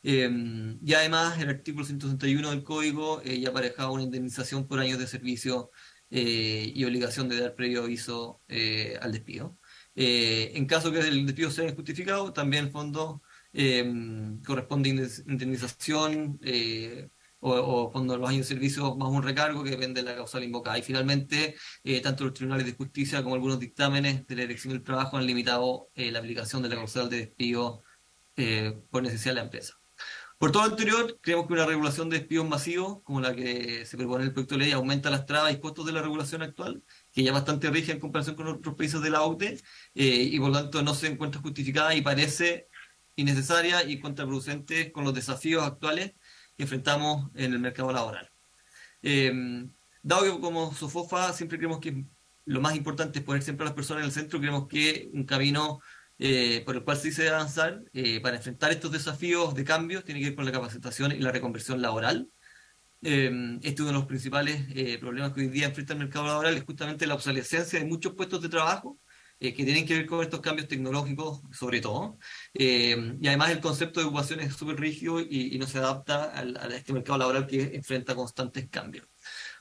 Y además, el artículo 161 del Código ya aparejaba una indemnización por años de servicio y obligación de dar previo aviso al despido. En caso que el despido sea injustificado, también el fondo corresponde indemnización o fondo de los años de servicio más un recargo que depende de la causal invocada. Y finalmente, tanto los tribunales de justicia como algunos dictámenes de la Dirección del Trabajo han limitado la aplicación de la causal de despido por necesidad de la empresa. Por todo lo anterior, creemos que una regulación de despidos masivos, como la que se propone en el proyecto de ley, aumenta las trabas y costos de la regulación actual, que ya es bastante rígida en comparación con otros países de la OCDE, y por lo tanto no se encuentra justificada y parece innecesaria y contraproducente con los desafíos actuales que enfrentamos en el mercado laboral. Dado que como SOFOFA siempre creemos que lo más importante es poner siempre a las personas en el centro, creemos que un camino por el cual sí se debe avanzar para enfrentar estos desafíos de cambios tiene que ver con la capacitación y la reconversión laboral. Este es uno de los principales problemas que hoy día enfrenta el mercado laboral, es justamente la obsolescencia de muchos puestos de trabajo que tienen que ver con estos cambios tecnológicos, sobre todo. Y además el concepto de ocupación es súper rígido y no se adapta a este mercado laboral que enfrenta constantes cambios.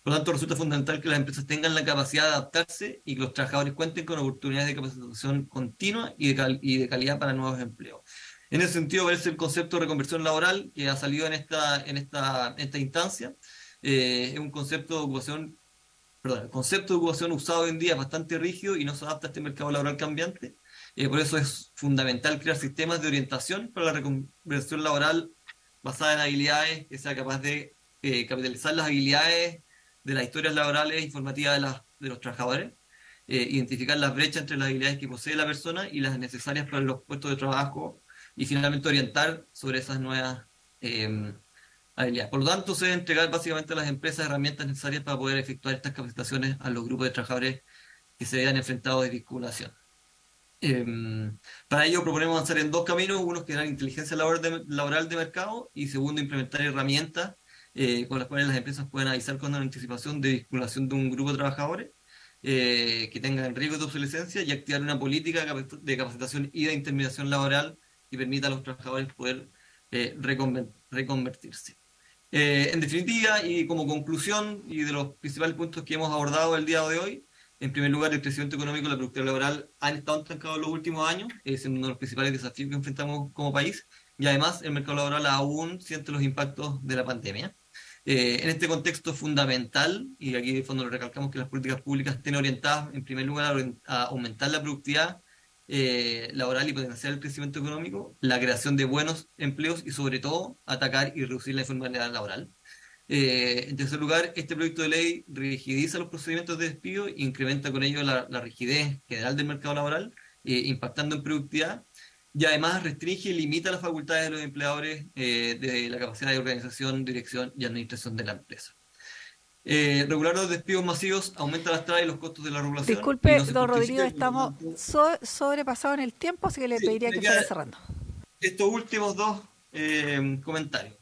Por lo tanto, resulta fundamental que las empresas tengan la capacidad de adaptarse y que los trabajadores cuenten con oportunidades de capacitación continua y de calidad para nuevos empleos. En ese sentido, parece el concepto de reconversión laboral que ha salido en esta instancia. Es un concepto de ocupación, el concepto de ocupación usado hoy en día es bastante rígido y no se adapta a este mercado laboral cambiante. Por eso es fundamental crear sistemas de orientación para la reconversión laboral basada en habilidades que sea capaz de capitalizar las habilidades de las historias laborales informativas de los trabajadores, identificar las brechas entre las habilidades que posee la persona y las necesarias para los puestos de trabajo y finalmente orientar sobre esas nuevas habilidades. Por lo tanto, se debe entregar básicamente a las empresas herramientas necesarias para poder efectuar estas capacitaciones a los grupos de trabajadores que se vean enfrentados de vinculación. Para ello proponemos avanzar en dos caminos: uno es crear inteligencia laboral de mercado y segundo, implementar herramientas con las cuales las empresas puedan avisar con anticipación de vinculación de un grupo de trabajadores que tengan riesgos de obsolescencia y activar una política de capacitación y de intermediación laboral que permita a los trabajadores poder reconvertirse. En definitiva, y como conclusión y de los principales puntos que hemos abordado el día de hoy, en primer lugar, el crecimiento económico y la productividad laboral han estado estancados en los últimos años, siendo uno de los principales desafíos que enfrentamos como país, y además el mercado laboral aún siente los impactos de la pandemia. En este contexto es fundamental, y aquí de fondo lo recalcamos, que las políticas públicas estén orientadas en primer lugar a aumentar la productividad laboral y potenciar el crecimiento económico, la creación de buenos empleos y sobre todo atacar y reducir la informalidad laboral. En tercer lugar, este proyecto de ley rigidiza los procedimientos de despido e incrementa con ello la rigidez general del mercado laboral, impactando en productividad. Y además restringe y limita las facultades de los empleadores de la capacidad de organización, dirección y administración de la empresa. Regular los despidos masivos aumenta las trabas y los costos de la regulación. Disculpe, don Rodrigo, estamos sobrepasados en el tiempo, así que le pediría que fuera cerrando. Estos últimos dos comentarios.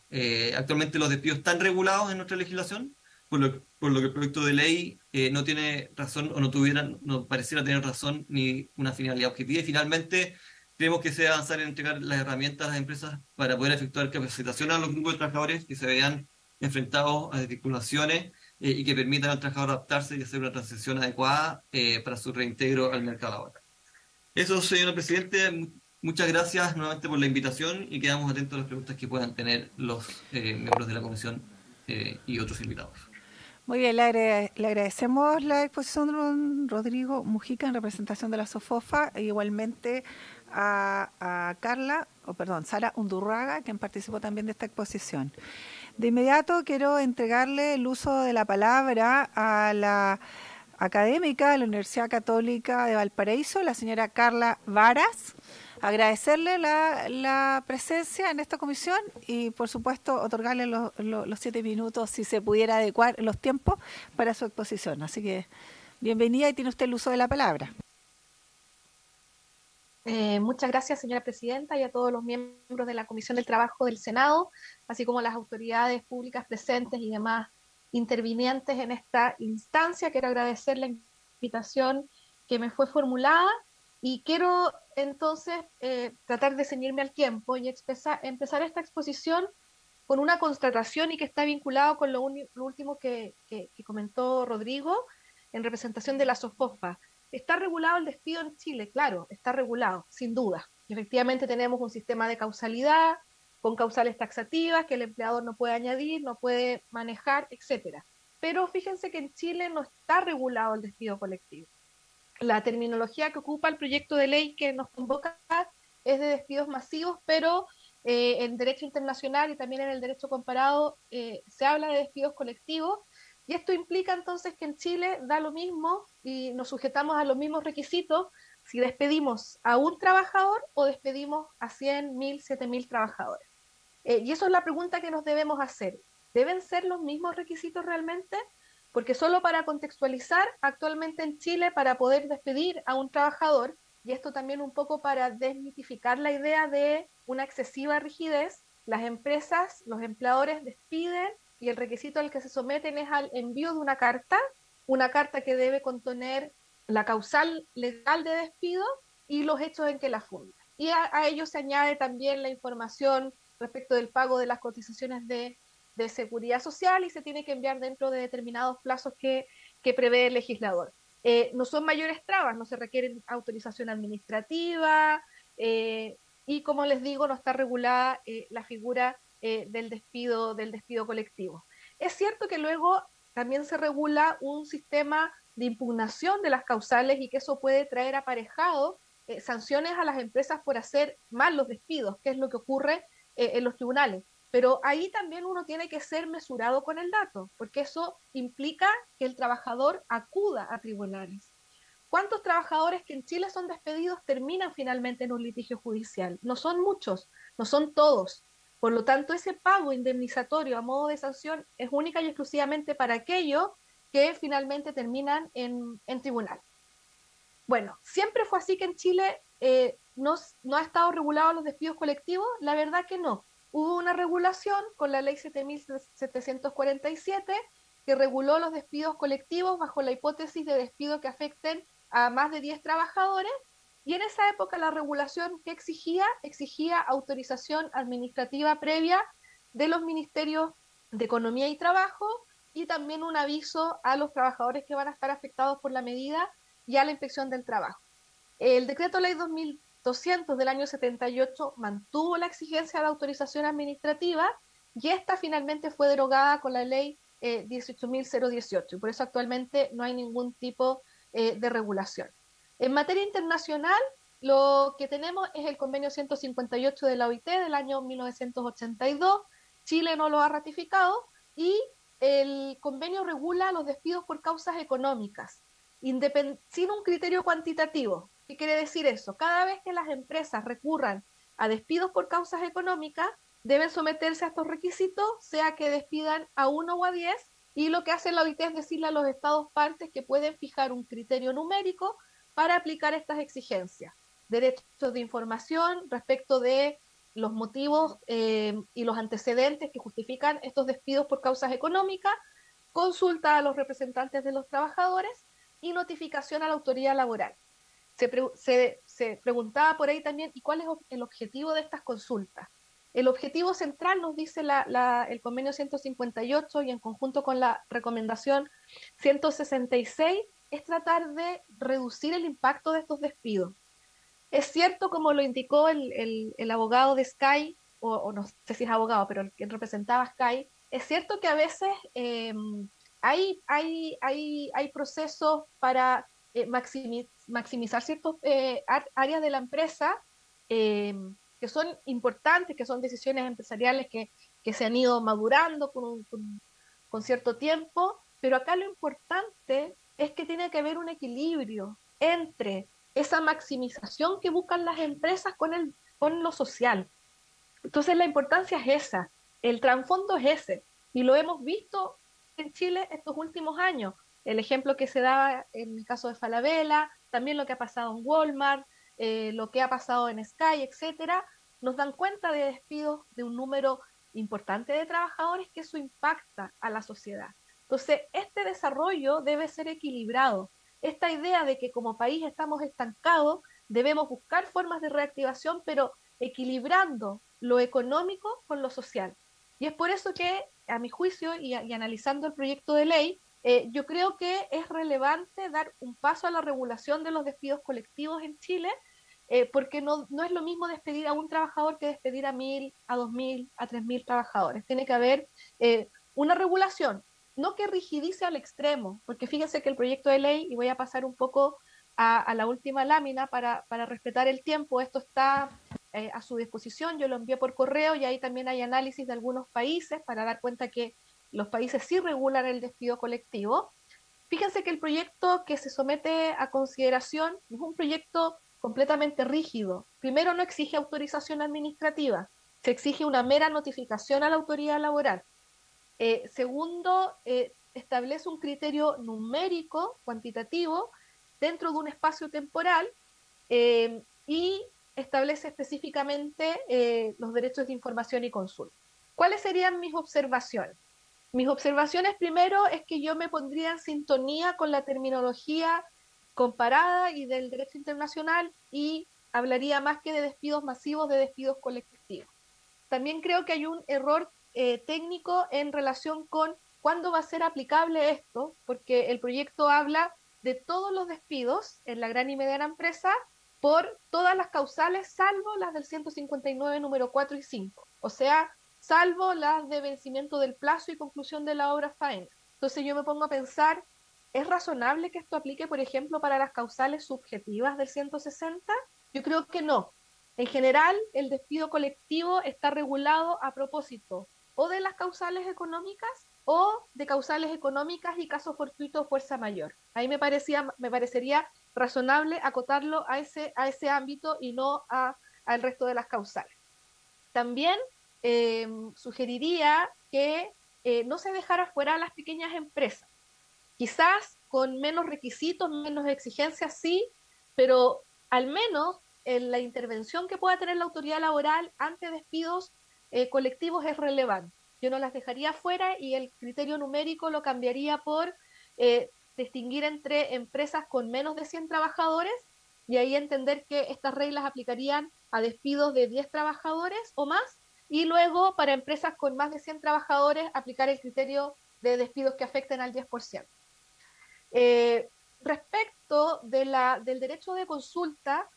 Actualmente los despidos están regulados en nuestra legislación, por lo que el proyecto de ley no tiene razón o no pareciera tener razón ni una finalidad objetiva. Y finalmente, creemos que se debe avanzar en entregar las herramientas a las empresas para poder efectuar capacitación a los grupos de trabajadores que se vean enfrentados a desvinculaciones y que permitan al trabajador adaptarse y hacer una transición adecuada para su reintegro al mercado laboral. Eso, señor presidente. Muchas gracias nuevamente por la invitación y quedamos atentos a las preguntas que puedan tener los miembros de la comisión y otros invitados. Muy bien, le agradecemos la exposición de don Rodrigo Mujica en representación de la SOFOFA, e igualmente a Sara Undurraga, quien participó también de esta exposición. De inmediato quiero entregarle el uso de la palabra a la académica de la Universidad Católica de Valparaíso, la señora Carla Varas. Agradecerle la presencia en esta comisión y, por supuesto, otorgarle los 7 minutos, si se pudiera adecuar los tiempos, para su exposición. Así que, bienvenida y tiene usted el uso de la palabra. Muchas gracias, señora presidenta, y a todos los miembros de la Comisión del Trabajo del Senado, así como a las autoridades públicas presentes y demás intervinientes en esta instancia. Quiero agradecer la invitación que me fue formulada y quiero entonces tratar de ceñirme al tiempo y empezar esta exposición con una constatación y que está vinculado con lo último que comentó Rodrigo en representación de la SOFOFA. ¿Está regulado el despido en Chile? Claro, está regulado, sin duda. Efectivamente tenemos un sistema de causalidad, con causales taxativas que el empleador no puede añadir, no puede manejar, etcétera. Pero fíjense que en Chile no está regulado el despido colectivo. La terminología que ocupa el proyecto de ley que nos convoca es de despidos masivos, pero en derecho internacional y también en el derecho comparado se habla de despidos colectivos, y esto implica entonces que en Chile da lo mismo y nos sujetamos a los mismos requisitos si despedimos a un trabajador o despedimos a 100.000, 7.000 trabajadores. Y eso es la pregunta que nos debemos hacer. ¿Deben ser los mismos requisitos realmente? Porque solo para contextualizar, actualmente en Chile, para poder despedir a un trabajador, y esto también un poco para desmitificar la idea de una excesiva rigidez, las empresas, los empleadores despiden y el requisito al que se someten es al envío de una carta que debe contener la causal legal de despido y los hechos en que la funda. Y a ello se añade también la información respecto del pago de las cotizaciones de seguridad social y se tiene que enviar dentro de determinados plazos que prevé el legislador. No son mayores trabas, no se requiere autorización administrativa y, como les digo, no está regulada la figura del despido colectivo. Es cierto que luego también se regula un sistema de impugnación de las causales y que eso puede traer aparejado sanciones a las empresas por hacer mal los despidos, que es lo que ocurre en los tribunales. Pero ahí también uno tiene que ser mesurado con el dato, porque eso implica que el trabajador acuda a tribunales. ¿Cuántos trabajadores que en Chile son despedidos terminan finalmente en un litigio judicial? No son muchos, no son todos. Por lo tanto, ese pago indemnizatorio a modo de sanción es única y exclusivamente para aquellos que finalmente terminan en tribunal. Bueno, siempre fue así que en Chile no ha estado regulado los despidos colectivos. La verdad que no. Hubo una regulación con la ley 7.747 que reguló los despidos colectivos bajo la hipótesis de despido que afecten a más de 10 trabajadores, y en esa época la regulación que exigía autorización administrativa previa de los ministerios de Economía y Trabajo y también un aviso a los trabajadores que van a estar afectados por la medida y a la Inspección del Trabajo. El decreto ley 2200 del año 78 mantuvo la exigencia de autorización administrativa y esta finalmente fue derogada con la ley 18.018, y por eso actualmente no hay ningún tipo de regulación. En materia internacional, lo que tenemos es el convenio 158 de la OIT del año 1982. Chile no lo ha ratificado y el convenio regula los despidos por causas económicas, sin un criterio cuantitativo. ¿Qué quiere decir eso? Cada vez que las empresas recurran a despidos por causas económicas, deben someterse a estos requisitos, sea que despidan a 1 o a 10, y lo que hace la OIT es decirle a los estados partes que pueden fijar un criterio numérico para aplicar estas exigencias. Derechos de información respecto de los motivos y los antecedentes que justifican estos despidos por causas económicas, consulta a los representantes de los trabajadores y notificación a la autoridad laboral. Se preguntaba por ahí también, ¿y cuál es el objetivo de estas consultas? El objetivo central, nos dice el convenio 158 y en conjunto con la recomendación 166, es tratar de reducir el impacto de estos despidos. Es cierto, como lo indicó el abogado de Sky, o no sé si es abogado, pero quien representaba Sky, es cierto que a veces hay procesos para maximizar ciertas áreas de la empresa que son importantes, que son decisiones empresariales que se han ido madurando con cierto tiempo, pero acá lo importante es que tiene que haber un equilibrio entre esa maximización que buscan las empresas con lo social. Entonces la importancia es esa, el trasfondo es ese, y lo hemos visto en Chile estos últimos años. El ejemplo que se daba en el caso de Falabella, también lo que ha pasado en Walmart, lo que ha pasado en Sky, etcétera, nos dan cuenta de despidos de un número importante de trabajadores, que eso impacta a la sociedad. Entonces, este desarrollo debe ser equilibrado. Esta idea de que como país estamos estancados, debemos buscar formas de reactivación, pero equilibrando lo económico con lo social. Y es por eso que, a mi juicio, y analizando el proyecto de ley, yo creo que es relevante dar un paso a la regulación de los despidos colectivos en Chile, porque no es lo mismo despedir a un trabajador que despedir a 1.000, a 2.000, a 3.000 trabajadores. Tiene que haber una regulación, no que rigidice al extremo, porque fíjense que el proyecto de ley, y voy a pasar un poco a la última lámina para respetar el tiempo, esto está a su disposición, yo lo envié por correo y ahí también hay análisis de algunos países para dar cuenta que los países sí regulan el despido colectivo. Fíjense que el proyecto que se somete a consideración es un proyecto completamente rígido. Primero, no exige autorización administrativa, se exige una mera notificación a la autoridad laboral. Segundo, establece un criterio numérico, cuantitativo, dentro de un espacio temporal y establece específicamente los derechos de información y consulta. ¿Cuáles serían mis observaciones? Mis observaciones primero es que yo me pondría en sintonía con la terminología comparada y del derecho internacional y hablaría más que de despidos masivos, de despidos colectivos. También creo que hay un error técnico en relación con cuándo va a ser aplicable esto, porque el proyecto habla de todos los despidos en la gran y mediana empresa por todas las causales, salvo las del 159 número 4 y 5, o sea, salvo las de vencimiento del plazo y conclusión de la obra faena. Entonces yo me pongo a pensar, ¿es razonable que esto aplique, por ejemplo, para las causales subjetivas del 160? Yo creo que no. En general, el despido colectivo está regulado a propósito o de las causales económicas o de causales económicas y caso fortuito o fuerza mayor. Ahí me parecería razonable acotarlo a ese ámbito y no al resto de las causales. También sugeriría que no se dejara fuera a las pequeñas empresas. Quizás con menos requisitos, menos exigencias, sí, pero al menos en la intervención que pueda tener la autoridad laboral ante despidos colectivos es relevante. Yo no las dejaría fuera y el criterio numérico lo cambiaría por distinguir entre empresas con menos de 100 trabajadores y ahí entender que estas reglas aplicarían a despidos de 10 trabajadores o más, y luego para empresas con más de 100 trabajadores aplicar el criterio de despidos que afecten al 10%. Respecto del derecho de consulta,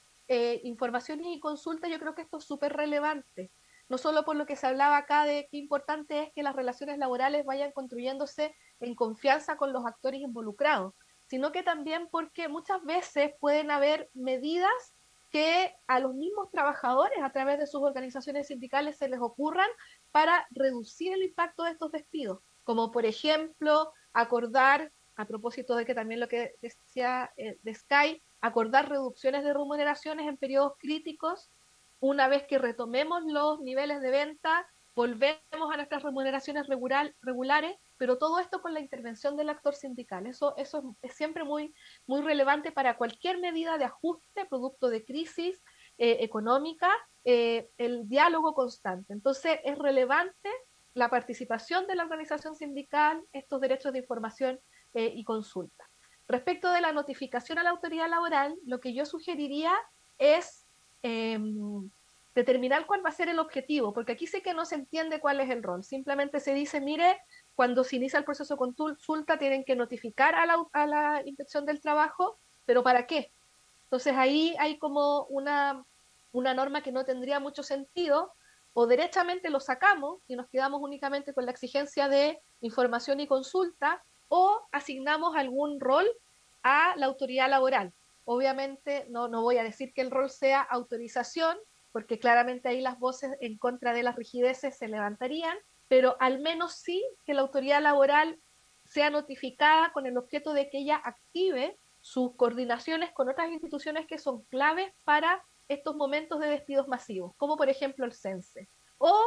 información y consulta, yo creo que esto es súper relevante, no solo por lo que se hablaba acá de qué importante es que las relaciones laborales vayan construyéndose en confianza con los actores involucrados, sino que también porque muchas veces pueden haber medidas que a los mismos trabajadores a través de sus organizaciones sindicales se les ocurran para reducir el impacto de estos despidos, como por ejemplo acordar, a propósito de que también lo que decía de Sky, acordar reducciones de remuneraciones en periodos críticos. Una vez que retomemos los niveles de venta, volvemos a nuestras remuneraciones regulares, pero todo esto con la intervención del actor sindical. Eso es siempre muy, muy relevante para cualquier medida de ajuste, producto de crisis económica, el diálogo constante. Entonces, es relevante la participación de la organización sindical, estos derechos de información y consulta. Respecto de la notificación a la autoridad laboral, lo que yo sugeriría es determinar cuál va a ser el objetivo, porque aquí sé que no se entiende cuál es el rol. Simplemente se dice, mire, cuando se inicia el proceso de consulta tienen que notificar a la Inspección del Trabajo, pero ¿para qué? Entonces ahí hay como una norma que no tendría mucho sentido, o derechamente lo sacamos y nos quedamos únicamente con la exigencia de información y consulta, o asignamos algún rol a la autoridad laboral. Obviamente no voy a decir que el rol sea autorización, porque claramente ahí las voces en contra de las rigideces se levantarían, pero al menos sí que la autoridad laboral sea notificada con el objeto de que ella active sus coordinaciones con otras instituciones que son claves para estos momentos de despidos masivos, como por ejemplo el CENSE, o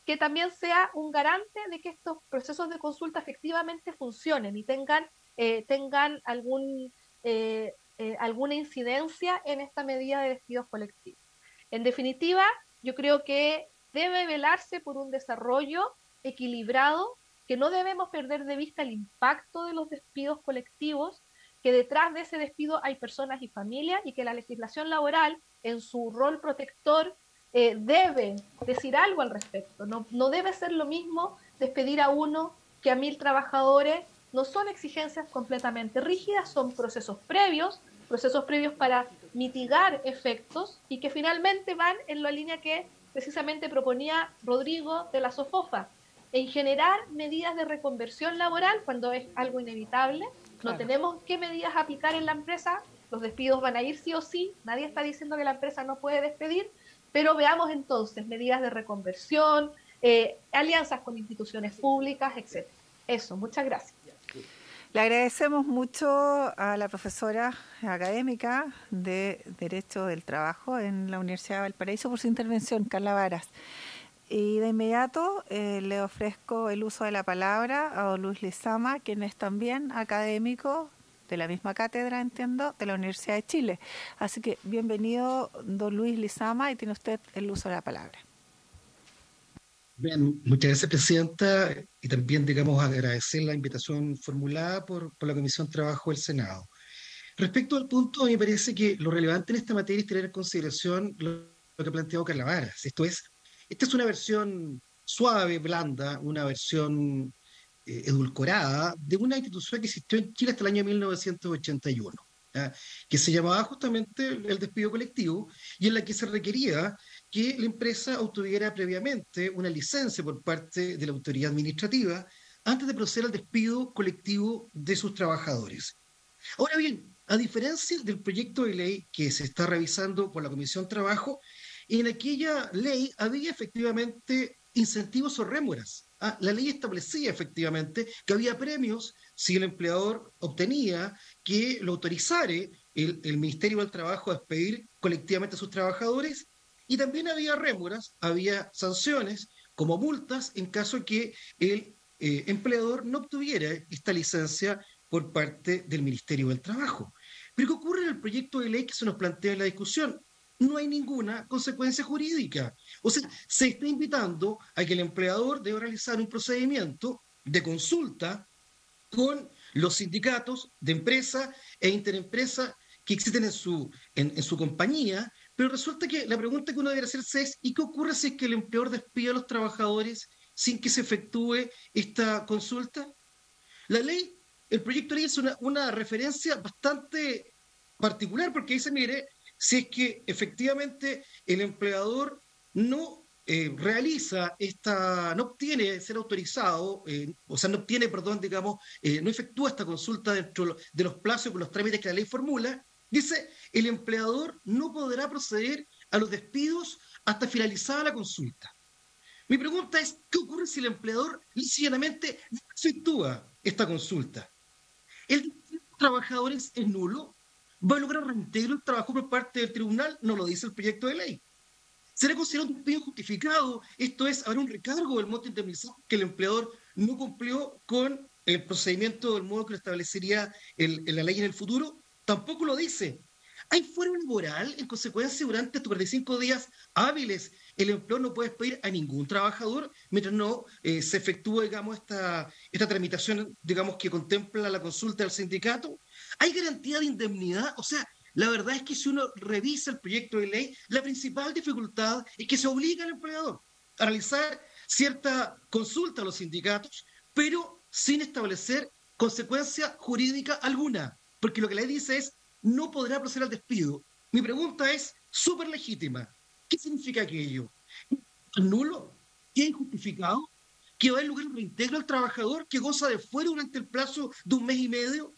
que también sea un garante de que estos procesos de consulta efectivamente funcionen y tengan algún alguna incidencia en esta medida de despidos colectivos. En definitiva, yo creo que debe velarse por un desarrollo equilibrado, que no debemos perder de vista el impacto de los despidos colectivos, que detrás de ese despido hay personas y familias, y que la legislación laboral, en su rol protector, debe decir algo al respecto. No debe ser lo mismo despedir a uno que a 1000 trabajadores. No son exigencias completamente rígidas, son procesos previos para mitigar efectos y que finalmente van en la línea que precisamente proponía Rodrigo de la SOFOFA, en generar medidas de reconversión laboral cuando es algo inevitable. No tenemos qué medidas aplicar en la empresa, los despidos van a ir sí o sí, nadie está diciendo que la empresa no puede despedir, pero veamos entonces medidas de reconversión, alianzas con instituciones públicas, etc. Eso, muchas gracias. Le agradecemos mucho a la profesora académica de Derecho del Trabajo en la Universidad de Valparaíso por su intervención, Carla Varas. Y de inmediato le ofrezco el uso de la palabra a don Luis Lizama, quien es también académico de la misma cátedra, entiendo, de la Universidad de Chile. Así que bienvenido, don Luis Lizama, y tiene usted el uso de la palabra. Bien, muchas gracias, Presidenta, y también, digamos, agradecer la invitación formulada por la Comisión de Trabajo del Senado. Respecto al punto, me parece que lo relevante en esta materia es tener en consideración lo que ha planteado Carla Varas. Esta es una versión suave, blanda, una versión edulcorada de una institución que existió en Chile hasta el año 1981, ¿ya? Que se llamaba justamente el despido colectivo, y en la que se requería que la empresa obtuviera previamente una licencia por parte de la autoridad administrativa antes de proceder al despido colectivo de sus trabajadores. Ahora bien, a diferencia del proyecto de ley que se está revisando por la Comisión de Trabajo, en aquella ley había efectivamente incentivos o rémoras. La ley establecía efectivamente que había premios si el empleador obtenía que lo autorizare el Ministerio del Trabajo a despedir colectivamente a sus trabajadores, y también había rémoras, había sanciones como multas en caso que el empleador no obtuviera esta licencia por parte del Ministerio del Trabajo. Pero ¿qué ocurre en el proyecto de ley que se nos plantea en la discusión? No hay ninguna consecuencia jurídica. O sea, se está invitando a que el empleador deba realizar un procedimiento de consulta con los sindicatos de empresa e interempresa que existen en su compañía, pero resulta que la pregunta que uno debería hacerse es: ¿y qué ocurre si es que el empleador despide a los trabajadores sin que se efectúe esta consulta? El proyecto de ley es una referencia bastante particular, porque dice, mire, si es que efectivamente el empleador no no obtiene ser autorizado, no efectúa esta consulta dentro de los plazos y con los trámites que la ley formula, dice, el empleador no podrá proceder a los despidos hasta finalizada la consulta. Mi pregunta es, ¿qué ocurre si el empleador sencillamente no efectúa esta consulta? ¿El despido de los trabajadores es nulo? ¿Va a lograr reintegro el trabajo por parte del tribunal? No lo dice el proyecto de ley. ¿Será considerado un despido justificado? Esto es, habrá un recargo del monto indemnizado que el empleador no cumplió con el procedimiento del modo que lo establecería la ley en el futuro. Tampoco lo dice. ¿Hay fuero laboral? En consecuencia, durante estos 45 días hábiles, el empleador no puede despedir a ningún trabajador mientras no se efectúe, digamos, esta tramitación, digamos, que contempla la consulta del sindicato. ¿Hay garantía de indemnidad? O sea, la verdad es que si uno revisa el proyecto de ley, la principal dificultad es que se obliga al empleador a realizar cierta consulta a los sindicatos, pero sin establecer consecuencia jurídica alguna, porque lo que la ley dice es: no podrá proceder al despido. Mi pregunta es súper legítima. ¿Qué significa aquello? ¿Es nulo? ¿Es injustificado? ¿Que va a lugar el reintegro al trabajador que goza de fuero durante el plazo de 1 mes y medio?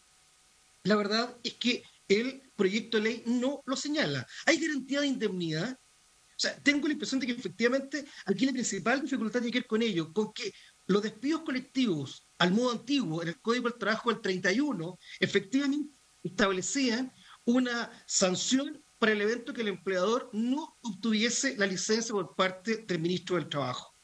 La verdad es que el proyecto de ley no lo señala. ¿Hay garantía de indemnidad? O sea, tengo la impresión de que efectivamente aquí la principal dificultad tiene que ver con ello, con que los despidos colectivos al modo antiguo en el Código del Trabajo del 31 efectivamente establecían una sanción para el evento que el empleador no obtuviese la licencia por parte del ministro del Trabajo.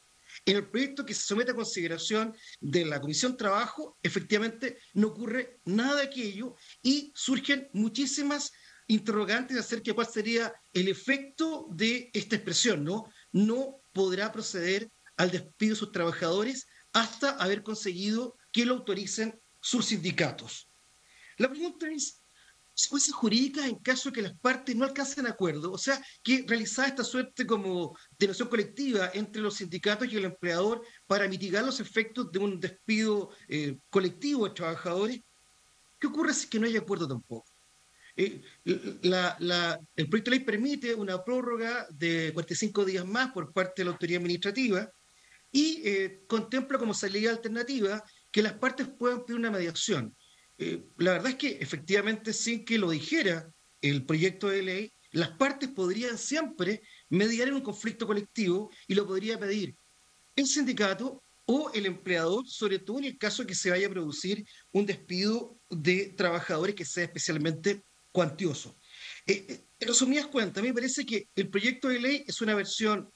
En el proyecto que se somete a consideración de la Comisión Trabajo, efectivamente no ocurre nada de aquello y surgen muchísimas interrogantes acerca de cuál sería el efecto de esta expresión, ¿no? No podrá proceder al despido de sus trabajadores hasta haber conseguido que lo autoricen sus sindicatos. La pregunta es, consecuencias jurídicas en caso de que las partes no alcancen acuerdo, o sea, que realizada esta suerte como de negociación colectiva entre los sindicatos y el empleador para mitigar los efectos de un despido colectivo de trabajadores, ¿qué ocurre si es que no hay acuerdo tampoco? El proyecto de ley permite una prórroga de 45 días más por parte de la autoridad administrativa y contempla como salida alternativa que las partes puedan pedir una mediación. La verdad es que efectivamente, sin que lo dijera el proyecto de ley, las partes podrían siempre mediar en un conflicto colectivo y lo podría pedir el sindicato o el empleador, sobre todo en el caso de que se vaya a producir un despido de trabajadores que sea especialmente cuantioso. En resumidas cuentas, a mí me parece que el proyecto de ley es una versión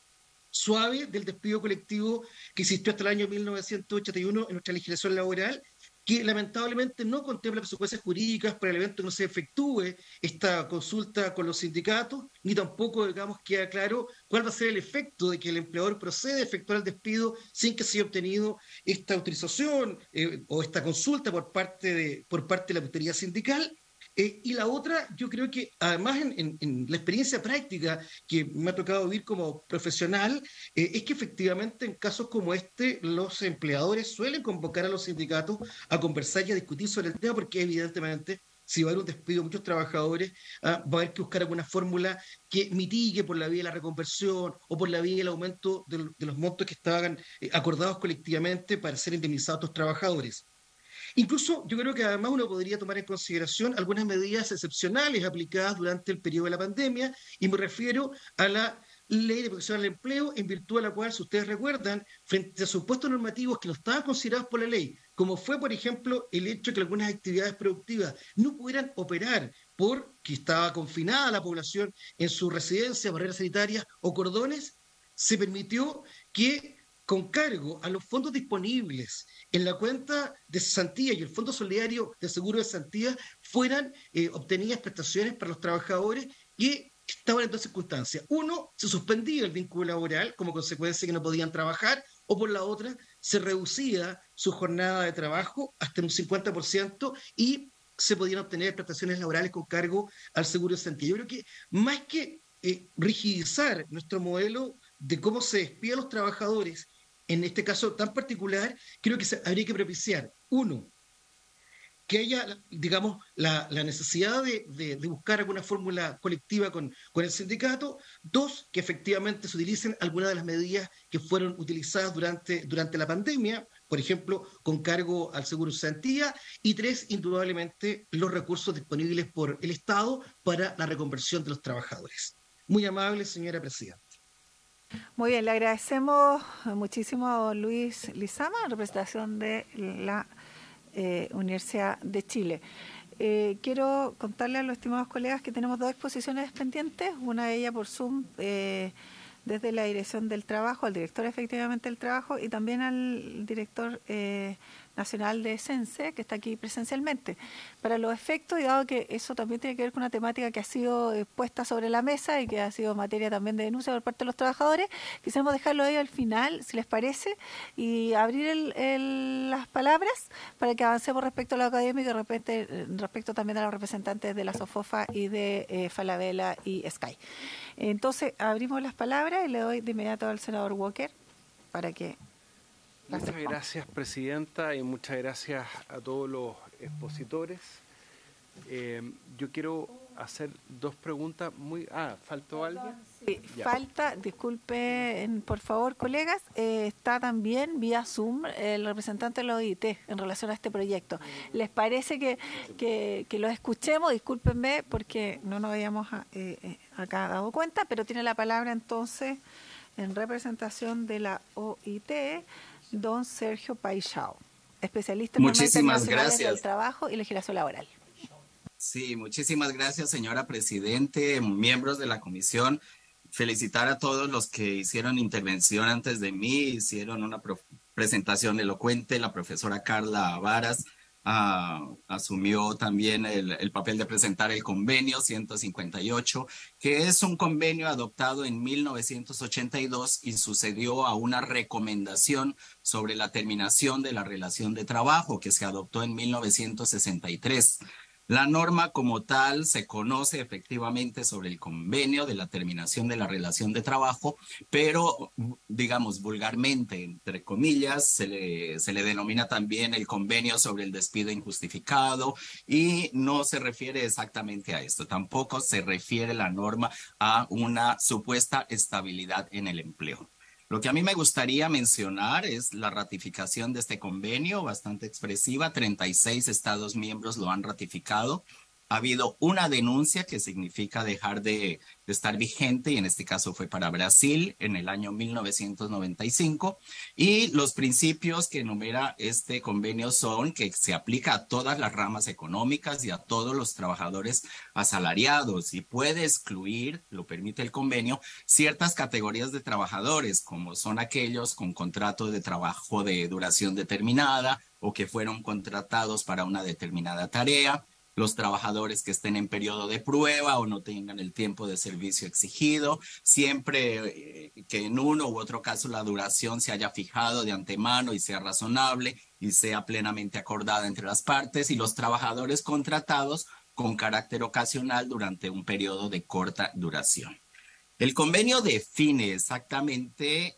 suave del despido colectivo que existió hasta el año 1981 en nuestra legislación laboral, que lamentablemente no contempla consecuencias jurídicas para el evento que no se efectúe esta consulta con los sindicatos, ni tampoco, digamos, queda claro cuál va a ser el efecto de que el empleador procede a efectuar el despido sin que se haya obtenido esta autorización o esta consulta por parte de la autoridad sindical. Y la otra, yo creo que además en la experiencia práctica que me ha tocado vivir como profesional, es que efectivamente en casos como este los empleadores suelen convocar a los sindicatos a conversar y a discutir sobre el tema porque evidentemente si va a haber un despido de muchos trabajadores, va a haber que buscar alguna fórmula que mitigue por la vía de la reconversión o por la vía del aumento de los montos que estaban acordados colectivamente para ser indemnizados a estos trabajadores. Incluso yo creo que además uno podría tomar en consideración algunas medidas excepcionales aplicadas durante el periodo de la pandemia, y me refiero a la Ley de Protección al Empleo, en virtud de la cual, si ustedes recuerdan, frente a supuestos normativos que no estaban considerados por la ley, como fue, por ejemplo, el hecho de que algunas actividades productivas no pudieran operar porque estaba confinada la población en su residencia, barreras sanitarias o cordones, se permitió que con cargo a los fondos disponibles en la cuenta de cesantía y el Fondo Solidario de Seguro de Cesantía fueran obtenidas prestaciones para los trabajadores que estaban en dos circunstancias. Uno, se suspendía el vínculo laboral como consecuencia de que no podían trabajar, o por la otra, se reducía su jornada de trabajo hasta un 50% y se podían obtener prestaciones laborales con cargo al seguro de cesantía. Yo creo que más que rigidizar nuestro modelo de cómo se despide a los trabajadores, en este caso tan particular, creo que habría que propiciar, uno, que haya, digamos, la necesidad de buscar alguna fórmula colectiva con el sindicato. Dos, que efectivamente se utilicen algunas de las medidas que fueron utilizadas durante la pandemia, por ejemplo, con cargo al seguro de cesantía. Y tres, indudablemente, los recursos disponibles por el Estado para la reconversión de los trabajadores. Muy amable, señora presidenta. Muy bien, le agradecemos muchísimo a don Luis Lizama, en representación de la Universidad de Chile. Quiero contarle a los estimados colegas que tenemos dos exposiciones pendientes, una de ellas por Zoom desde la Dirección del Trabajo, al director efectivamente del Trabajo y también al director nacional de SENSE, que está aquí presencialmente. Para los efectos, y dado que eso también tiene que ver con una temática que ha sido puesta sobre la mesa y que ha sido materia también de denuncia por parte de los trabajadores, quisiéramos dejarlo ahí al final, si les parece, y abrir las palabras para que avancemos respecto a lo académico y respecto también a los representantes de la SOFOFA y de Falabella y Sky. Entonces, abrimos las palabras y le doy de inmediato al senador Walker para que... Muchas gracias, presidenta, y muchas gracias a todos los expositores. Yo quiero hacer dos preguntas muy... ¿faltó alguien? Sí, falta, disculpen, por favor, colegas, está también vía Zoom el representante de la OIT en relación a este proyecto. ¿Les parece que los escuchemos? Discúlpenme porque no nos habíamos acá dado cuenta, pero tiene la palabra entonces en representación de la OIT, don Sergio Paixão, especialista en normas internacionales del trabajo y legislación laboral. Sí, muchísimas gracias, señora presidente, miembros de la comisión. felicitar a todos los que hicieron intervención antes de mí, hicieron una presentación elocuente. La profesora Carla Varas asumió también el papel de presentar el convenio 158, que es un convenio adoptado en 1982 y sucedió a una recomendación sobre la terminación de la relación de trabajo que se adoptó en 1963. La norma como tal se conoce efectivamente sobre el convenio de la terminación de la relación de trabajo, pero digamos vulgarmente, entre comillas, se le denomina también el convenio sobre el despido injustificado y no se refiere exactamente a esto. Tampoco se refiere la norma a una supuesta estabilidad en el empleo. Lo que a mí me gustaría mencionar es la ratificación de este convenio, bastante expresiva. 36 Estados miembros lo han ratificado. Ha habido una denuncia que significa dejar de estar vigente, y en este caso fue para Brasil en el año 1995. Y los principios que enumera este convenio son que se aplica a todas las ramas económicas y a todos los trabajadores asalariados, y puede excluir, lo permite el convenio, ciertas categorías de trabajadores, como son aquellos con contrato de trabajo de duración determinada o que fueron contratados para una determinada tarea, los trabajadores que estén en periodo de prueba o no tengan el tiempo de servicio exigido, siempre que en uno u otro caso la duración se haya fijado de antemano y sea razonable y sea plenamente acordada entre las partes, y los trabajadores contratados con carácter ocasional durante un periodo de corta duración. El convenio define exactamente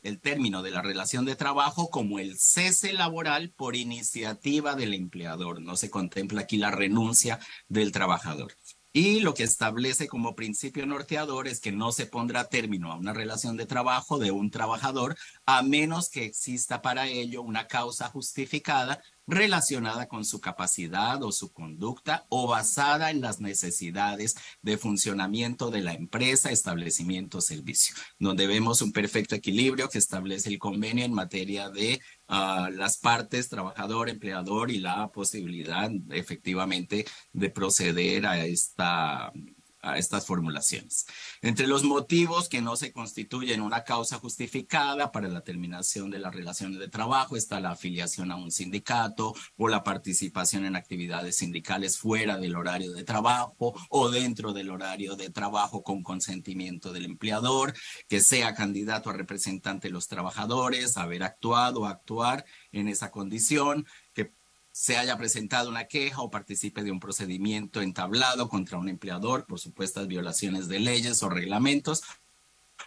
el término de la relación de trabajo como el cese laboral por iniciativa del empleador. No se contempla aquí la renuncia del trabajador. Y lo que establece como principio norteador es que no se pondrá término a una relación de trabajo de un trabajador a menos que exista para ello una causa justificada relacionada con su capacidad o su conducta o basada en las necesidades de funcionamiento de la empresa, establecimiento o servicio, donde vemos un perfecto equilibrio que establece el convenio en materia de las partes, trabajador, empleador, y la posibilidad efectivamente de proceder a estas formulaciones. Entre los motivos que no se constituyen una causa justificada para la terminación de las relaciones de trabajo está la afiliación a un sindicato o la participación en actividades sindicales fuera del horario de trabajo o dentro del horario de trabajo con consentimiento del empleador, que sea candidato a representante de los trabajadores, haber actuado o actuar en esa condición, que se haya presentado una queja o participe de un procedimiento entablado contra un empleador por supuestas violaciones de leyes o reglamentos,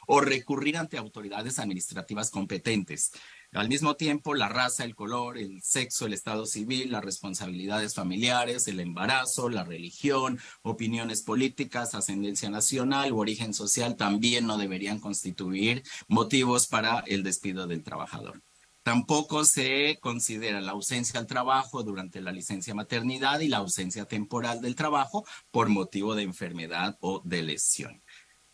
o recurrir ante autoridades administrativas competentes. Al mismo tiempo, la raza, el color, el sexo, el estado civil, las responsabilidades familiares, el embarazo, la religión, opiniones políticas, ascendencia nacional u origen social también no deberían constituir motivos para el despido del trabajador. Tampoco se considera la ausencia al trabajo durante la licencia maternidad y la ausencia temporal del trabajo por motivo de enfermedad o de lesión.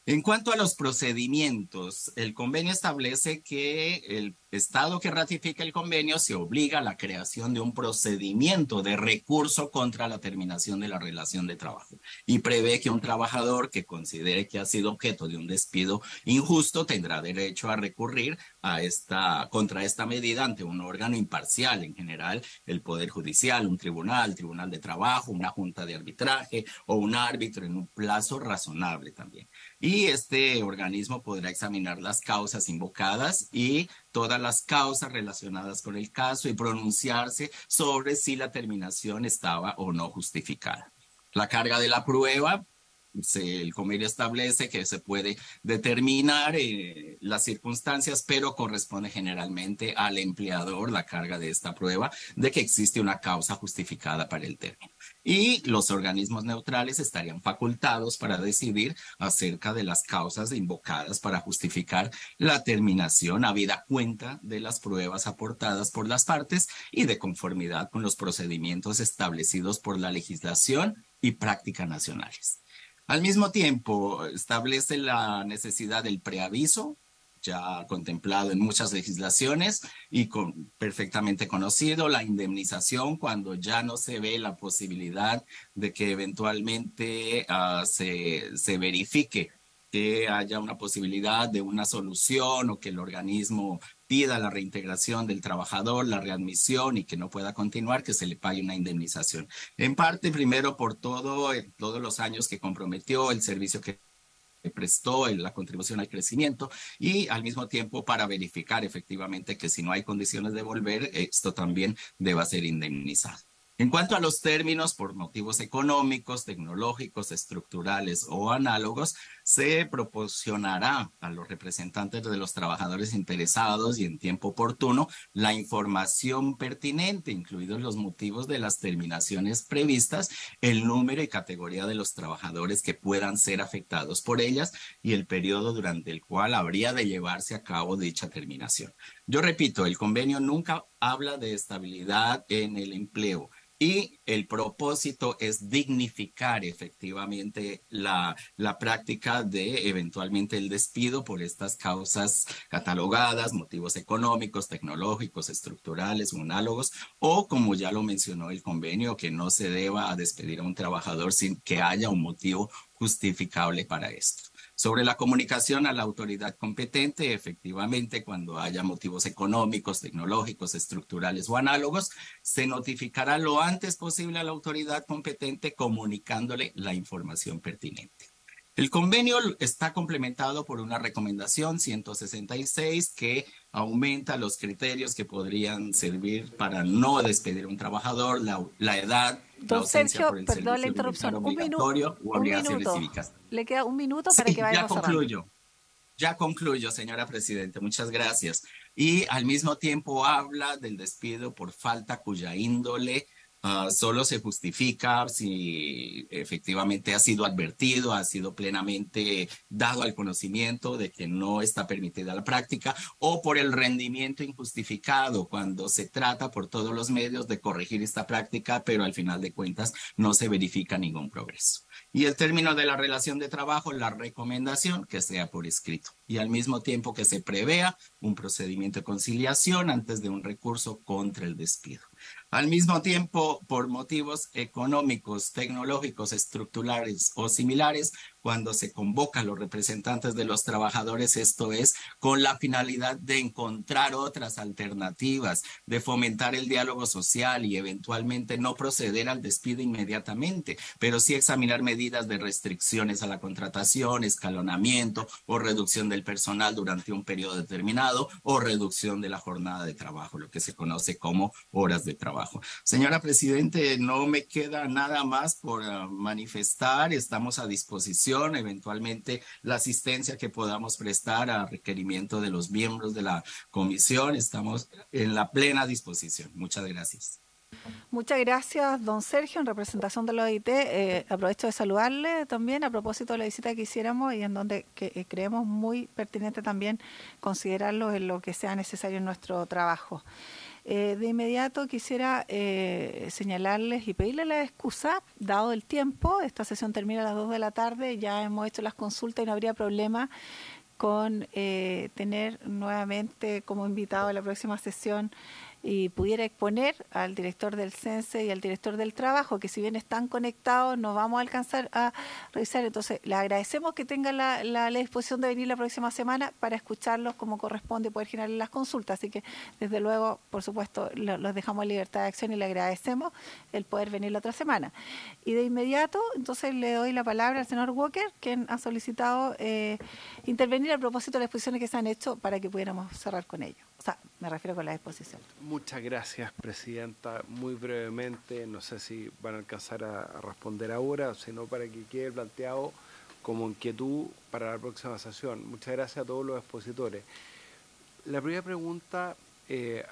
En cuanto a los procedimientos, el convenio establece que el Estado que ratifica el convenio se obliga a la creación de un procedimiento de recurso contra la terminación de la relación de trabajo y prevé que un trabajador que considere que ha sido objeto de un despido injusto tendrá derecho a recurrir contra esta medida ante un órgano imparcial, en general el Poder Judicial, un tribunal de trabajo, una junta de arbitraje o un árbitro en un plazo razonable también. Y este organismo podrá examinar las causas invocadas y todas las causas relacionadas con el caso y pronunciarse sobre si la terminación estaba o no justificada. La carga de la prueba, el convenio establece que se puede determinar las circunstancias, pero corresponde generalmente al empleador la carga de esta prueba de que existe una causa justificada para el término. Y los organismos neutrales estarían facultados para decidir acerca de las causas invocadas para justificar la terminación, habida cuenta de las pruebas aportadas por las partes y de conformidad con los procedimientos establecidos por la legislación y práctica nacionales. Al mismo tiempo, establece la necesidad del preaviso, ya contemplado en muchas legislaciones y perfectamente conocido, la indemnización cuando ya no se ve la posibilidad de que eventualmente se verifique que haya una posibilidad de una solución o que el organismo pida la reintegración del trabajador, la readmisión y que no pueda continuar, que se le pague una indemnización. En parte, primero, por todos los años que comprometió, el servicio que prestó, la contribución al crecimiento, y al mismo tiempo para verificar efectivamente que si no hay condiciones de volver, esto también deba ser indemnizado. En cuanto a los términos, por motivos económicos, tecnológicos, estructurales o análogos, se proporcionará a los representantes de los trabajadores interesados y en tiempo oportuno la información pertinente, incluidos los motivos de las terminaciones previstas, el número y categoría de los trabajadores que puedan ser afectados por ellas y el periodo durante el cual habría de llevarse a cabo dicha terminación. Yo repito, el convenio nunca habla de estabilidad en el empleo. Y el propósito es dignificar efectivamente la práctica de eventualmente el despido por estas causas catalogadas, motivos económicos, tecnológicos, estructurales o análogos, o como ya lo mencionó el convenio, que no se deba a despedir a un trabajador sin que haya un motivo justificable para esto. Sobre la comunicación a la autoridad competente, efectivamente, cuando haya motivos económicos, tecnológicos, estructurales o análogos, se notificará lo antes posible a la autoridad competente comunicándole la información pertinente. El convenio está complementado por una recomendación 166 que aumenta los criterios que podrían servir para no despedir a un trabajador, la edad, la ausencia por el perdón la servicio interrupción, militar obligatorio u obligaciones minuto. cívicas. Le queda un minuto para que vayamos cerrando. Ya concluyo, señora Presidenta. Muchas gracias. Y al mismo tiempo habla del despido por falta cuya índole solo se justifica si efectivamente ha sido advertido, ha sido plenamente dado al conocimiento de que no está permitida la práctica, o por el rendimiento injustificado cuando se trata por todos los medios de corregir esta práctica, pero al final de cuentas no se verifica ningún progreso. Y el término de la relación de trabajo, la recomendación que sea por escrito, y al mismo tiempo que se prevea un procedimiento de conciliación antes de un recurso contra el despido. Al mismo tiempo, por motivos económicos, tecnológicos, estructurales o similares, cuando se convocan los representantes de los trabajadores, esto es con la finalidad de encontrar otras alternativas, de fomentar el diálogo social y eventualmente no proceder al despido inmediatamente, pero sí examinar medidas de restricciones a la contratación, escalonamiento o reducción del personal durante un periodo determinado o reducción de la jornada de trabajo, lo que se conoce como horas de trabajo. Señora Presidente, no me queda nada más por manifestar. Estamos a disposición, eventualmente la asistencia que podamos prestar a requerimiento de los miembros de la comisión. Estamos en la plena disposición. Muchas gracias. Muchas gracias, don Sergio, en representación de la OIT. Aprovecho de saludarle también a propósito de la visita que hiciéramos y en donde creemos muy pertinente también considerarlo en lo que sea necesario en nuestro trabajo. De inmediato quisiera señalarles y pedirles la excusa, dado el tiempo. Esta sesión termina a las 2 de la tarde, ya hemos hecho las consultas y no habría problema con tener nuevamente como invitado a la próxima sesión y pudiera exponer al director del CENSE y al director del trabajo, que si bien están conectados no vamos a alcanzar a revisar. Entonces, le agradecemos que tengan la disposición de venir la próxima semana para escucharlos como corresponde y poder generar las consultas. Así que, desde luego, por supuesto, los dejamos en libertad de acción y le agradecemos el poder venir la otra semana. Y de inmediato, entonces, le doy la palabra al señor Walker, quien ha solicitado intervenir a propósito de las exposiciones que se han hecho para que pudiéramos cerrar con ello. O sea, me refiero con la exposición. Muchas gracias, Presidenta. Muy brevemente, no sé si van a alcanzar a responder ahora, sino para que quede planteado como inquietud para la próxima sesión. Muchas gracias a todos los expositores. La primera pregunta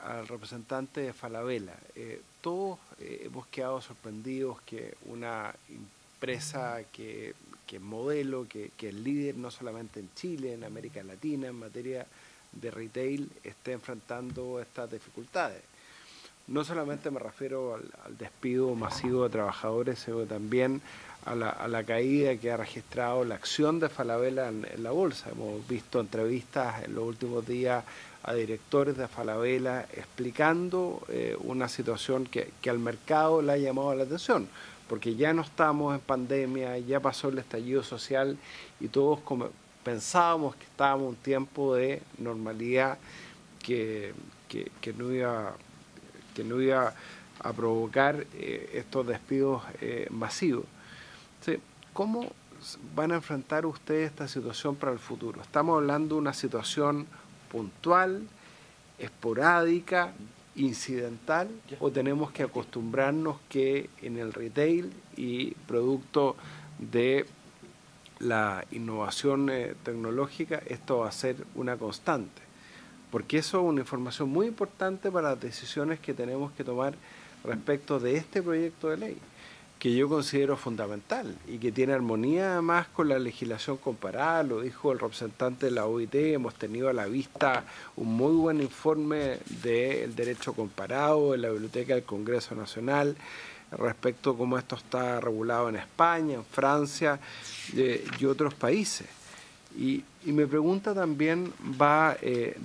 al representante de Falabella. Todos hemos quedado sorprendidos que una empresa que es modelo, que es líder no solamente en Chile, en América Latina, en materia de retail, esté enfrentando estas dificultades. No solamente me refiero al despido masivo de trabajadores, sino también a la caída que ha registrado la acción de Falabella en la bolsa. Hemos visto entrevistas en los últimos días a directores de Falabella explicando una situación que al mercado le ha llamado la atención, porque ya no estamos en pandemia, ya pasó el estallido social y todos pensábamos que estábamos en un tiempo de normalidad que no iba a provocar estos despidos masivos. Entonces, ¿cómo van a enfrentar ustedes esta situación para el futuro? ¿Estamos hablando de una situación puntual, esporádica, incidental, o tenemos que acostumbrarnos que en el retail y producto de la innovación tecnológica esto va a ser una constante? Porque eso es una información muy importante para las decisiones que tenemos que tomar respecto de este proyecto de ley, que yo considero fundamental y que tiene armonía además con la legislación comparada. Lo dijo el representante de la OIT, hemos tenido a la vista un muy buen informe del derecho comparado en la Biblioteca del Congreso Nacional respecto a cómo esto está regulado en España, en Francia y otros países. Y mi pregunta también va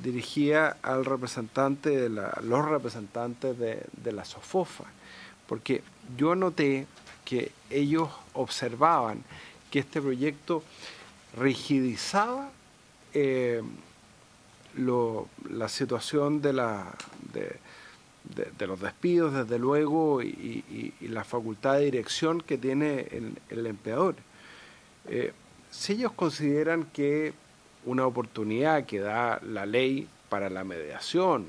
dirigida al representante los representantes de la SOFOFA, porque yo noté que ellos observaban que este proyecto rigidizaba la situación de los despidos, desde luego, y la facultad de dirección que tiene el empleador. Si ellos consideran que una oportunidad que da la ley para la mediación,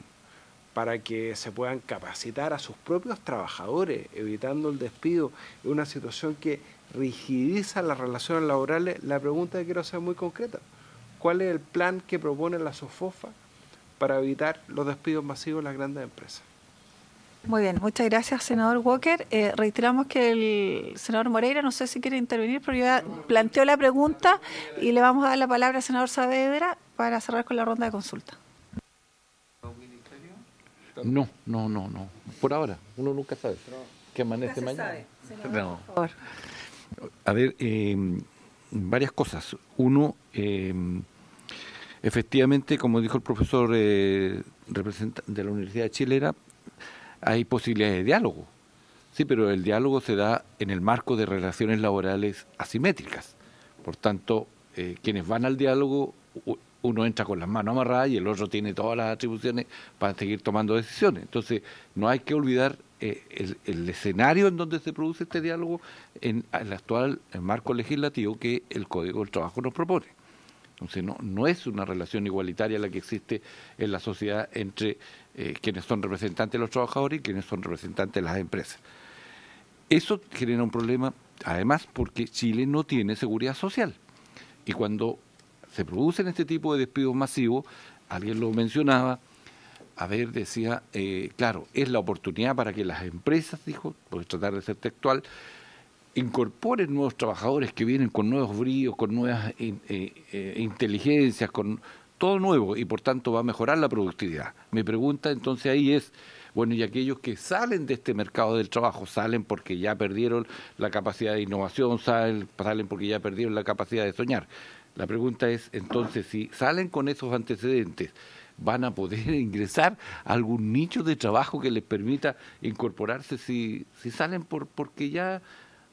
para que se puedan capacitar a sus propios trabajadores, evitando el despido, es una situación que rigidiza las relaciones laborales, la pregunta que quiero hacer es muy concreta. ¿Cuál es el plan que propone la SOFOFA para evitar los despidos masivos en las grandes empresas? Muy bien, muchas gracias, senador Walker. Reiteramos que el senador Moreira, no sé si quiere intervenir, pero ya planteó la pregunta y le vamos a dar la palabra al senador Saavedra para cerrar con la ronda de consulta. No. Por ahora, uno nunca sabe. ¿Qué amanece mañana? No. Por favor. A ver, varias cosas. Uno, efectivamente, como dijo el profesor representante de la Universidad de Chile, hay posibilidades de diálogo. Sí, pero el diálogo se da en el marco de relaciones laborales asimétricas. Por tanto, quienes van al diálogo, uno entra con las manos amarradas y el otro tiene todas las atribuciones para seguir tomando decisiones. Entonces, no hay que olvidar el escenario en donde se produce este diálogo en el actual marco legislativo que el Código del Trabajo nos propone. Entonces, no es una relación igualitaria la que existe en la sociedad entre quienes son representantes de los trabajadores y quienes son representantes de las empresas. Eso genera un problema, además, porque Chile no tiene seguridad social. Y cuando se producen este tipo de despidos masivos, alguien lo mencionaba, decía, claro, es la oportunidad para que las empresas, dijo, por tratar de ser textual, incorporen nuevos trabajadores que vienen con nuevos bríos, con nuevas inteligencias, con todo nuevo, y por tanto va a mejorar la productividad. Mi pregunta entonces ahí es, bueno, y aquellos que salen de este mercado del trabajo, salen porque ya perdieron la capacidad de innovación, salen porque ya perdieron la capacidad de soñar. La pregunta es, entonces, si salen con esos antecedentes, ¿van a poder ingresar a algún nicho de trabajo que les permita incorporarse si salen porque ya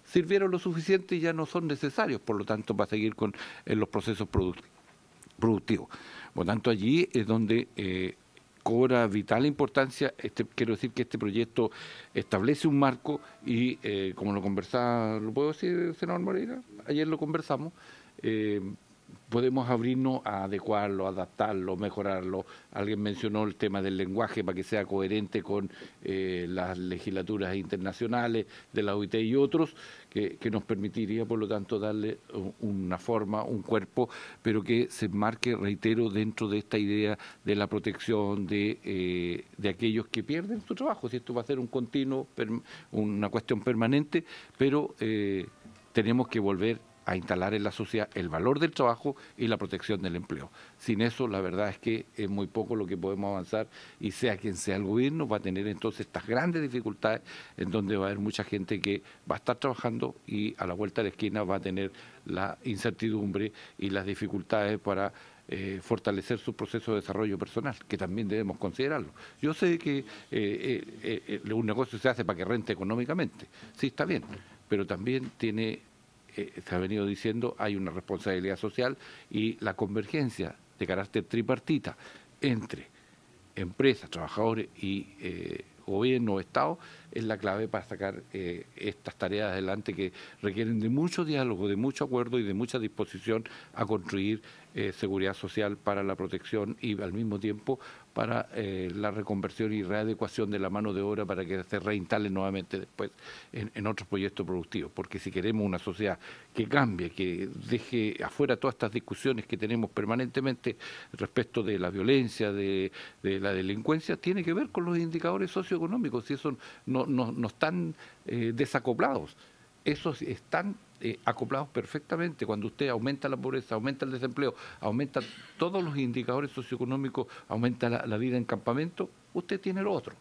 sirvieron lo suficiente y ya no son necesarios, por lo tanto, para seguir en los procesos productivos? Por lo tanto, allí es donde cobra vital importancia. Quiero decir que este proyecto establece un marco y, como lo conversaba, ¿lo puedo decir, senador Moreira? Ayer lo conversamos. Podemos abrirnos a adecuarlo, adaptarlo, mejorarlo. Alguien mencionó el tema del lenguaje para que sea coherente con las legislaturas internacionales de la OIT y otros, que nos permitiría, por lo tanto, darle una forma, un cuerpo, pero que se enmarque, reitero, dentro de esta idea de la protección de aquellos que pierden su trabajo. Si esto va a ser un continuo, una cuestión permanente, pero tenemos que volver a instalar en la sociedad el valor del trabajo y la protección del empleo. Sin eso, la verdad es que es muy poco lo que podemos avanzar, y sea quien sea el gobierno, va a tener entonces estas grandes dificultades en donde va a haber mucha gente que va a estar trabajando y a la vuelta de la esquina va a tener la incertidumbre y las dificultades para fortalecer su proceso de desarrollo personal, que también debemos considerarlo. Yo sé que un negocio se hace para que rente económicamente, sí, está bien, pero también tiene se ha venido diciendo, hay una responsabilidad social y la convergencia de carácter tripartita entre empresas, trabajadores y gobierno o Estado es la clave para sacar estas tareas adelante que requieren de mucho diálogo, de mucho acuerdo y de mucha disposición a construir seguridad social para la protección y al mismo tiempo para la reconversión y readecuación de la mano de obra para que se reinstale nuevamente después en otros proyectos productivos. Porque si queremos una sociedad que cambie, que deje afuera todas estas discusiones que tenemos permanentemente respecto de la violencia, de la delincuencia, tiene que ver con los indicadores socioeconómicos, y eso no están desacoplados. Esos están acoplados perfectamente. Cuando usted aumenta la pobreza, aumenta el desempleo, aumenta todos los indicadores socioeconómicos, aumenta la vida en campamento, usted tiene lo otro.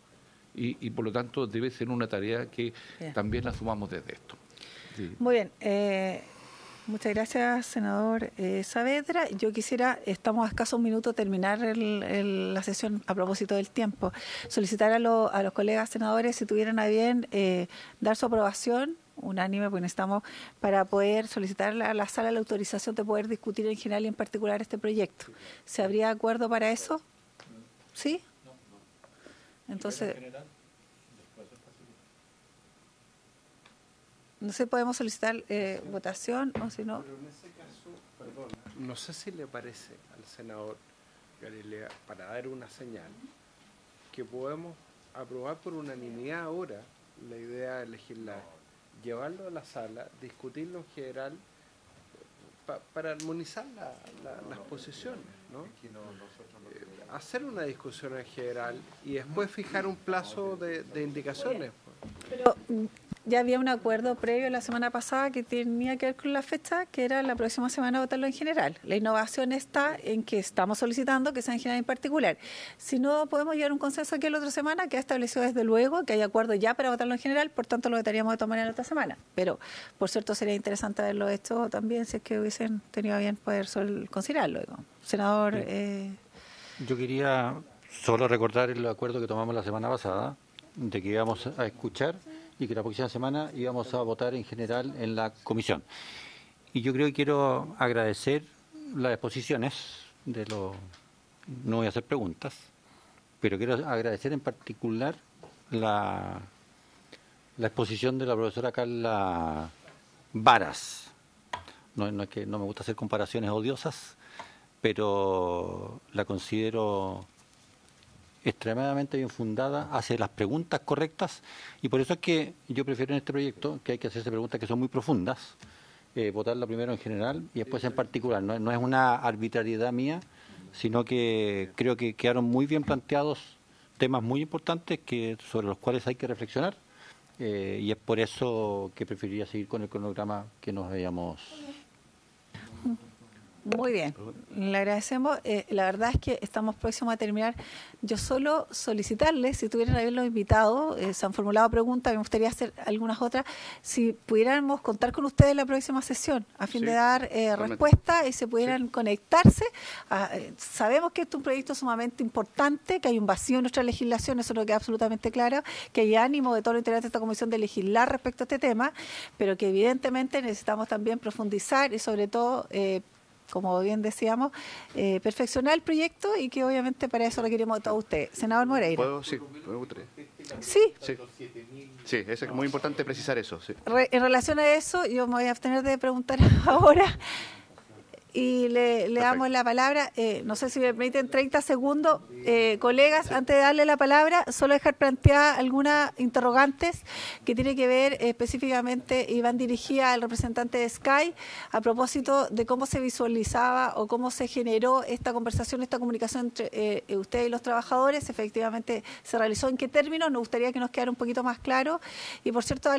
Y por lo tanto debe ser una tarea que también asumamos desde esto. Sí. Muy bien. Muchas gracias, senador Saavedra. Yo quisiera, estamos a escasos minutos, terminar la sesión a propósito del tiempo. Solicitar a los colegas senadores, si tuvieran a bien, dar su aprobación unánime, porque necesitamos para poder solicitar a la sala la autorización de poder discutir en general y en particular este proyecto. ¿Se habría acuerdo para eso? ¿Sí? Entonces, no sé, podemos solicitar votación o si no. Pero en ese caso, perdón, no sé si le parece al senador Galilea, para dar una señal, que podemos aprobar por unanimidad ahora la idea de legislar, llevarlo a la sala, discutirlo en general, para armonizar las posiciones, ¿no? Hacer una discusión en general y después fijar un plazo de indicaciones. Pero ya había un acuerdo previo la semana pasada que tenía que ver con la fecha, que era la próxima semana votarlo en general. La innovación está en que estamos solicitando que sea en general en particular. Si no podemos llegar a un consenso aquí la otra semana, que ha establecido desde luego que hay acuerdo ya para votarlo en general, por tanto lo votaríamos de todas maneras la otra semana. Pero, por cierto, sería interesante haberlo hecho también si es que hubiesen tenido a bien poder considerarlo. Digo. Senador... Yo quería solo recordar el acuerdo que tomamos la semana pasada, de que íbamos a escuchar y que la próxima semana íbamos a votar en general en la comisión. Y yo creo que quiero agradecer las exposiciones no voy a hacer preguntas, pero quiero agradecer en particular la exposición de la profesora Carla Varas. No es que no me gusta hacer comparaciones odiosas, pero la considero extremadamente bien fundada, hace las preguntas correctas, y por eso es que yo prefiero en este proyecto, que hay que hacerse preguntas que son muy profundas, votarla primero en general y después en particular. No es una arbitrariedad mía, sino que creo que quedaron muy bien planteados temas muy importantes sobre los cuales hay que reflexionar, y es por eso que preferiría seguir con el cronograma que nos habíamos... Muy bien, le agradecemos. La verdad es que estamos próximos a terminar. Yo solo solicitarles, si tuvieran a haberlos invitado, se han formulado preguntas, me gustaría hacer algunas otras, si pudiéramos contar con ustedes en la próxima sesión, a fin de dar respuesta y se pudieran conectarse. Sabemos que este es un proyecto sumamente importante, que hay un vacío en nuestra legislación, eso nos queda absolutamente claro, que hay ánimo de todos los integrantes de esta comisión de legislar respecto a este tema, pero que evidentemente necesitamos también profundizar y sobre todo... como bien decíamos, perfeccionar el proyecto y que obviamente para eso requerimos de todos ustedes. Senador Moreira. ¿Puedo? Sí, me gustaría. Sí. Sí, es muy importante precisar eso. Sí. En relación a eso, yo me voy a abstener de preguntar ahora y le damos la palabra. No sé si me permiten 30 segundos. Colegas, antes de darle la palabra, solo dejar planteadas algunas interrogantes que tienen que ver específicamente y van dirigidas al representante de Sky a propósito de cómo se visualizaba o cómo se generó esta conversación, esta comunicación entre usted y los trabajadores. Efectivamente, se realizó en qué términos. Nos gustaría que nos quedara un poquito más claro. Y, por cierto, a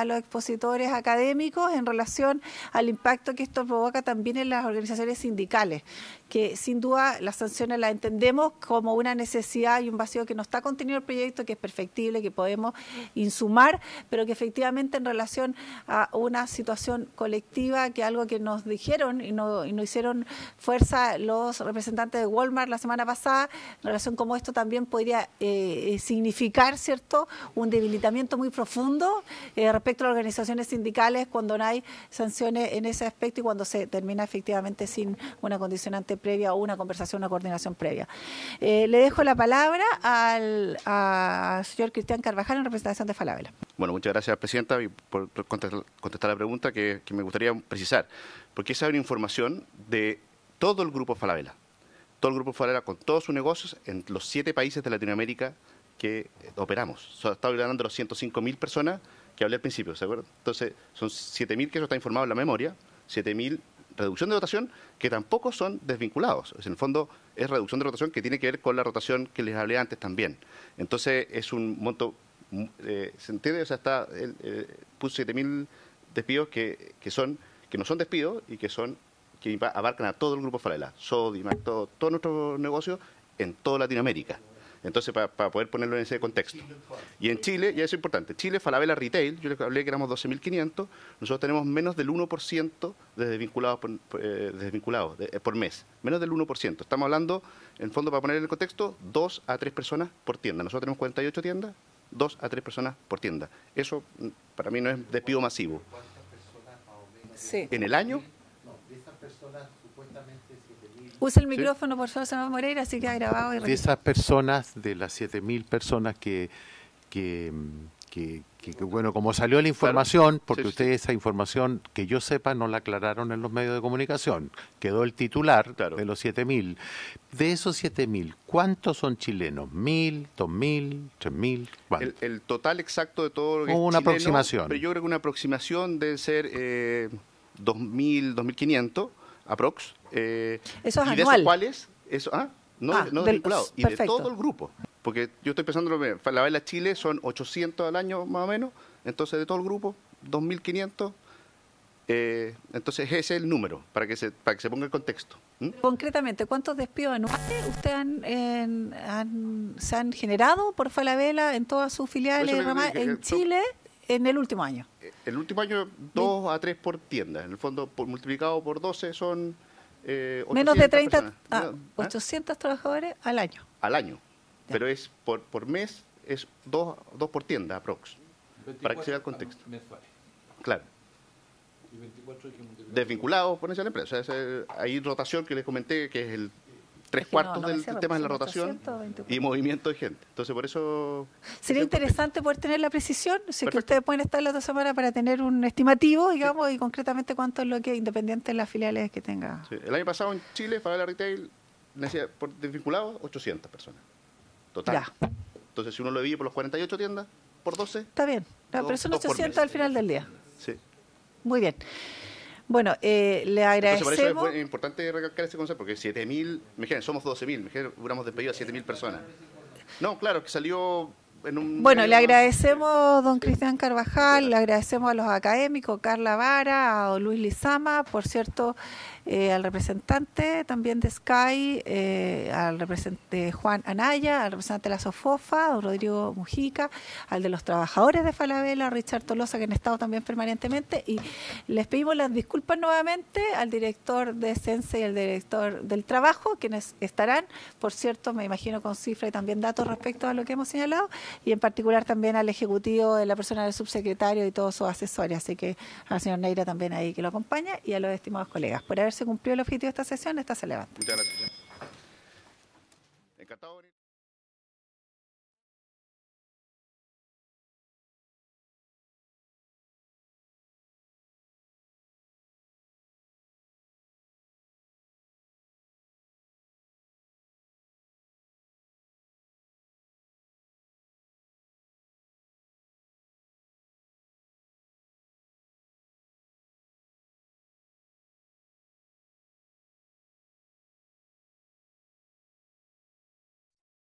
los expositores académicos en relación al impacto que esto provoca también en las organizaciones sindicales, que sin duda las sanciones las entendemos como una necesidad y un vacío que no está contenido en el proyecto, que es perfectible, que podemos insumar, pero que efectivamente en relación a una situación colectiva, que algo que nos dijeron y no hicieron fuerza los representantes de Walmart la semana pasada, en relación como esto también podría significar, ¿cierto?, un debilitamiento muy profundo respecto a las organizaciones sindicales cuando no hay sanciones en ese aspecto y cuando se termina efectivamente sin una condicionante previa o una conversación, una coordinación previa. Le dejo la palabra al señor Cristian Carvajal en representación de Falabella. Bueno, muchas gracias, Presidenta, por contestar la pregunta que me gustaría precisar. Porque esa es una información de todo el Grupo Falabella. Todo el Grupo Falabella con todos sus negocios en los 7 países de Latinoamérica que operamos. Estamos hablando de los 105.000 personas que hablé al principio, ¿se acuerdan? Entonces, son 7.000 que eso está informado en la memoria, 7.000 reducción de rotación que tampoco son desvinculados. En el fondo es reducción de rotación que tiene que ver con la rotación que les hablé antes también. Entonces, es un monto, ¿se entiende? O sea, puso 7.000 despidos que no son despidos y que abarcan a todo el Grupo Falabella, Sodimac, todo nuestro negocio en toda Latinoamérica. Entonces, para poder ponerlo en ese contexto. Y en Chile, y eso es importante, Chile, Falabella Retail, yo les hablé que éramos 12.500, nosotros tenemos menos del 1% de desvinculados por mes, menos del 1%. Estamos hablando, en fondo, para poner en el contexto, 2 a 3 personas por tienda. Nosotros tenemos 48 tiendas, 2 a 3 personas por tienda. Eso, para mí, no es despido masivo. ¿Cuántas personas más o menos? Sí. ¿En el año? No, de esas personas supuestamente 7.000. Usa el micrófono, por favor, señor Moreira, así que ha grabado. De esas personas, de las 7.000 personas que bueno, como salió la información, porque ustedes esa información, que yo sepa, no la aclararon en los medios de comunicación, quedó el titular de los 7.000. De esos 7.000, ¿cuántos son chilenos? ¿1.000, 2.000, 3.000? El total exacto de todo lo que es una chileno, aproximación. Pero yo creo que una aproximación debe ser 2.000, 2.500 aprox. Eso es y anual. de esos cuales, no desvinculados, y perfecto. de todo el grupo. Porque yo estoy pensando, Falabella Chile son 800 al año más o menos, entonces de todo el grupo, 2.500. Entonces ese es el número, para que se ponga el contexto. Concretamente, ¿cuántos despidos anuales ustedes se han generado por Falabella en todas sus filiales en Chile en el último año? El último año, 2 a 3 por tienda. En el fondo, multiplicado por 12 son 800 menos de 30, personas. 800 trabajadores al año. Al año. Ya. Pero es por mes, es 2 por tienda, aprox. Para que se vea el contexto. Mensuales. Claro. Y 24 desvinculados por esa empresa. O sea, hay rotación que les comenté, que es el 3/4 del tema de la rotación 800, y movimiento de gente. Entonces, por eso... Sería interesante poder tener la precisión, si es que ustedes pueden estar la otra semana para tener un estimativo, digamos, y concretamente cuánto es lo que independiente de las filiales que tenga. Sí. El año pasado en Chile, Falabella Retail, por desvinculados, 800 personas. Total. Ya. Entonces, si uno lo divide por los 48 tiendas, por 12... Está bien, pero son 800 al final del día. Sí. Muy bien. Bueno, le agradecemos. Entonces, por eso es importante recalcar ese concepto, porque 7.000, imagínense, somos 12.000, imagínense, hubiéramos despedido a 7.000 personas. No, claro, que salió en un... Bueno, le agradecemos, don Cristian Carvajal, le agradecemos a los académicos, Carla Vara, a don Luis Lizama, por cierto, al representante también de Sky, al representante Juan Anaya, al representante de la SOFOFA, don Rodrigo Mujica, al de los trabajadores de Falabella, Richard Tolosa, que han estado también permanentemente, y les pedimos las disculpas nuevamente al director de Sense y al director del trabajo, quienes estarán, por cierto, me imagino con cifras y también datos respecto a lo que hemos señalado, y en particular también al ejecutivo de la persona del subsecretario y todos sus asesores, así que al señor Neira también ahí que lo acompaña, y a los estimados colegas. Por haberse cumplido el objetivo de esta sesión, esta se levanta. Muchas gracias. Encantado.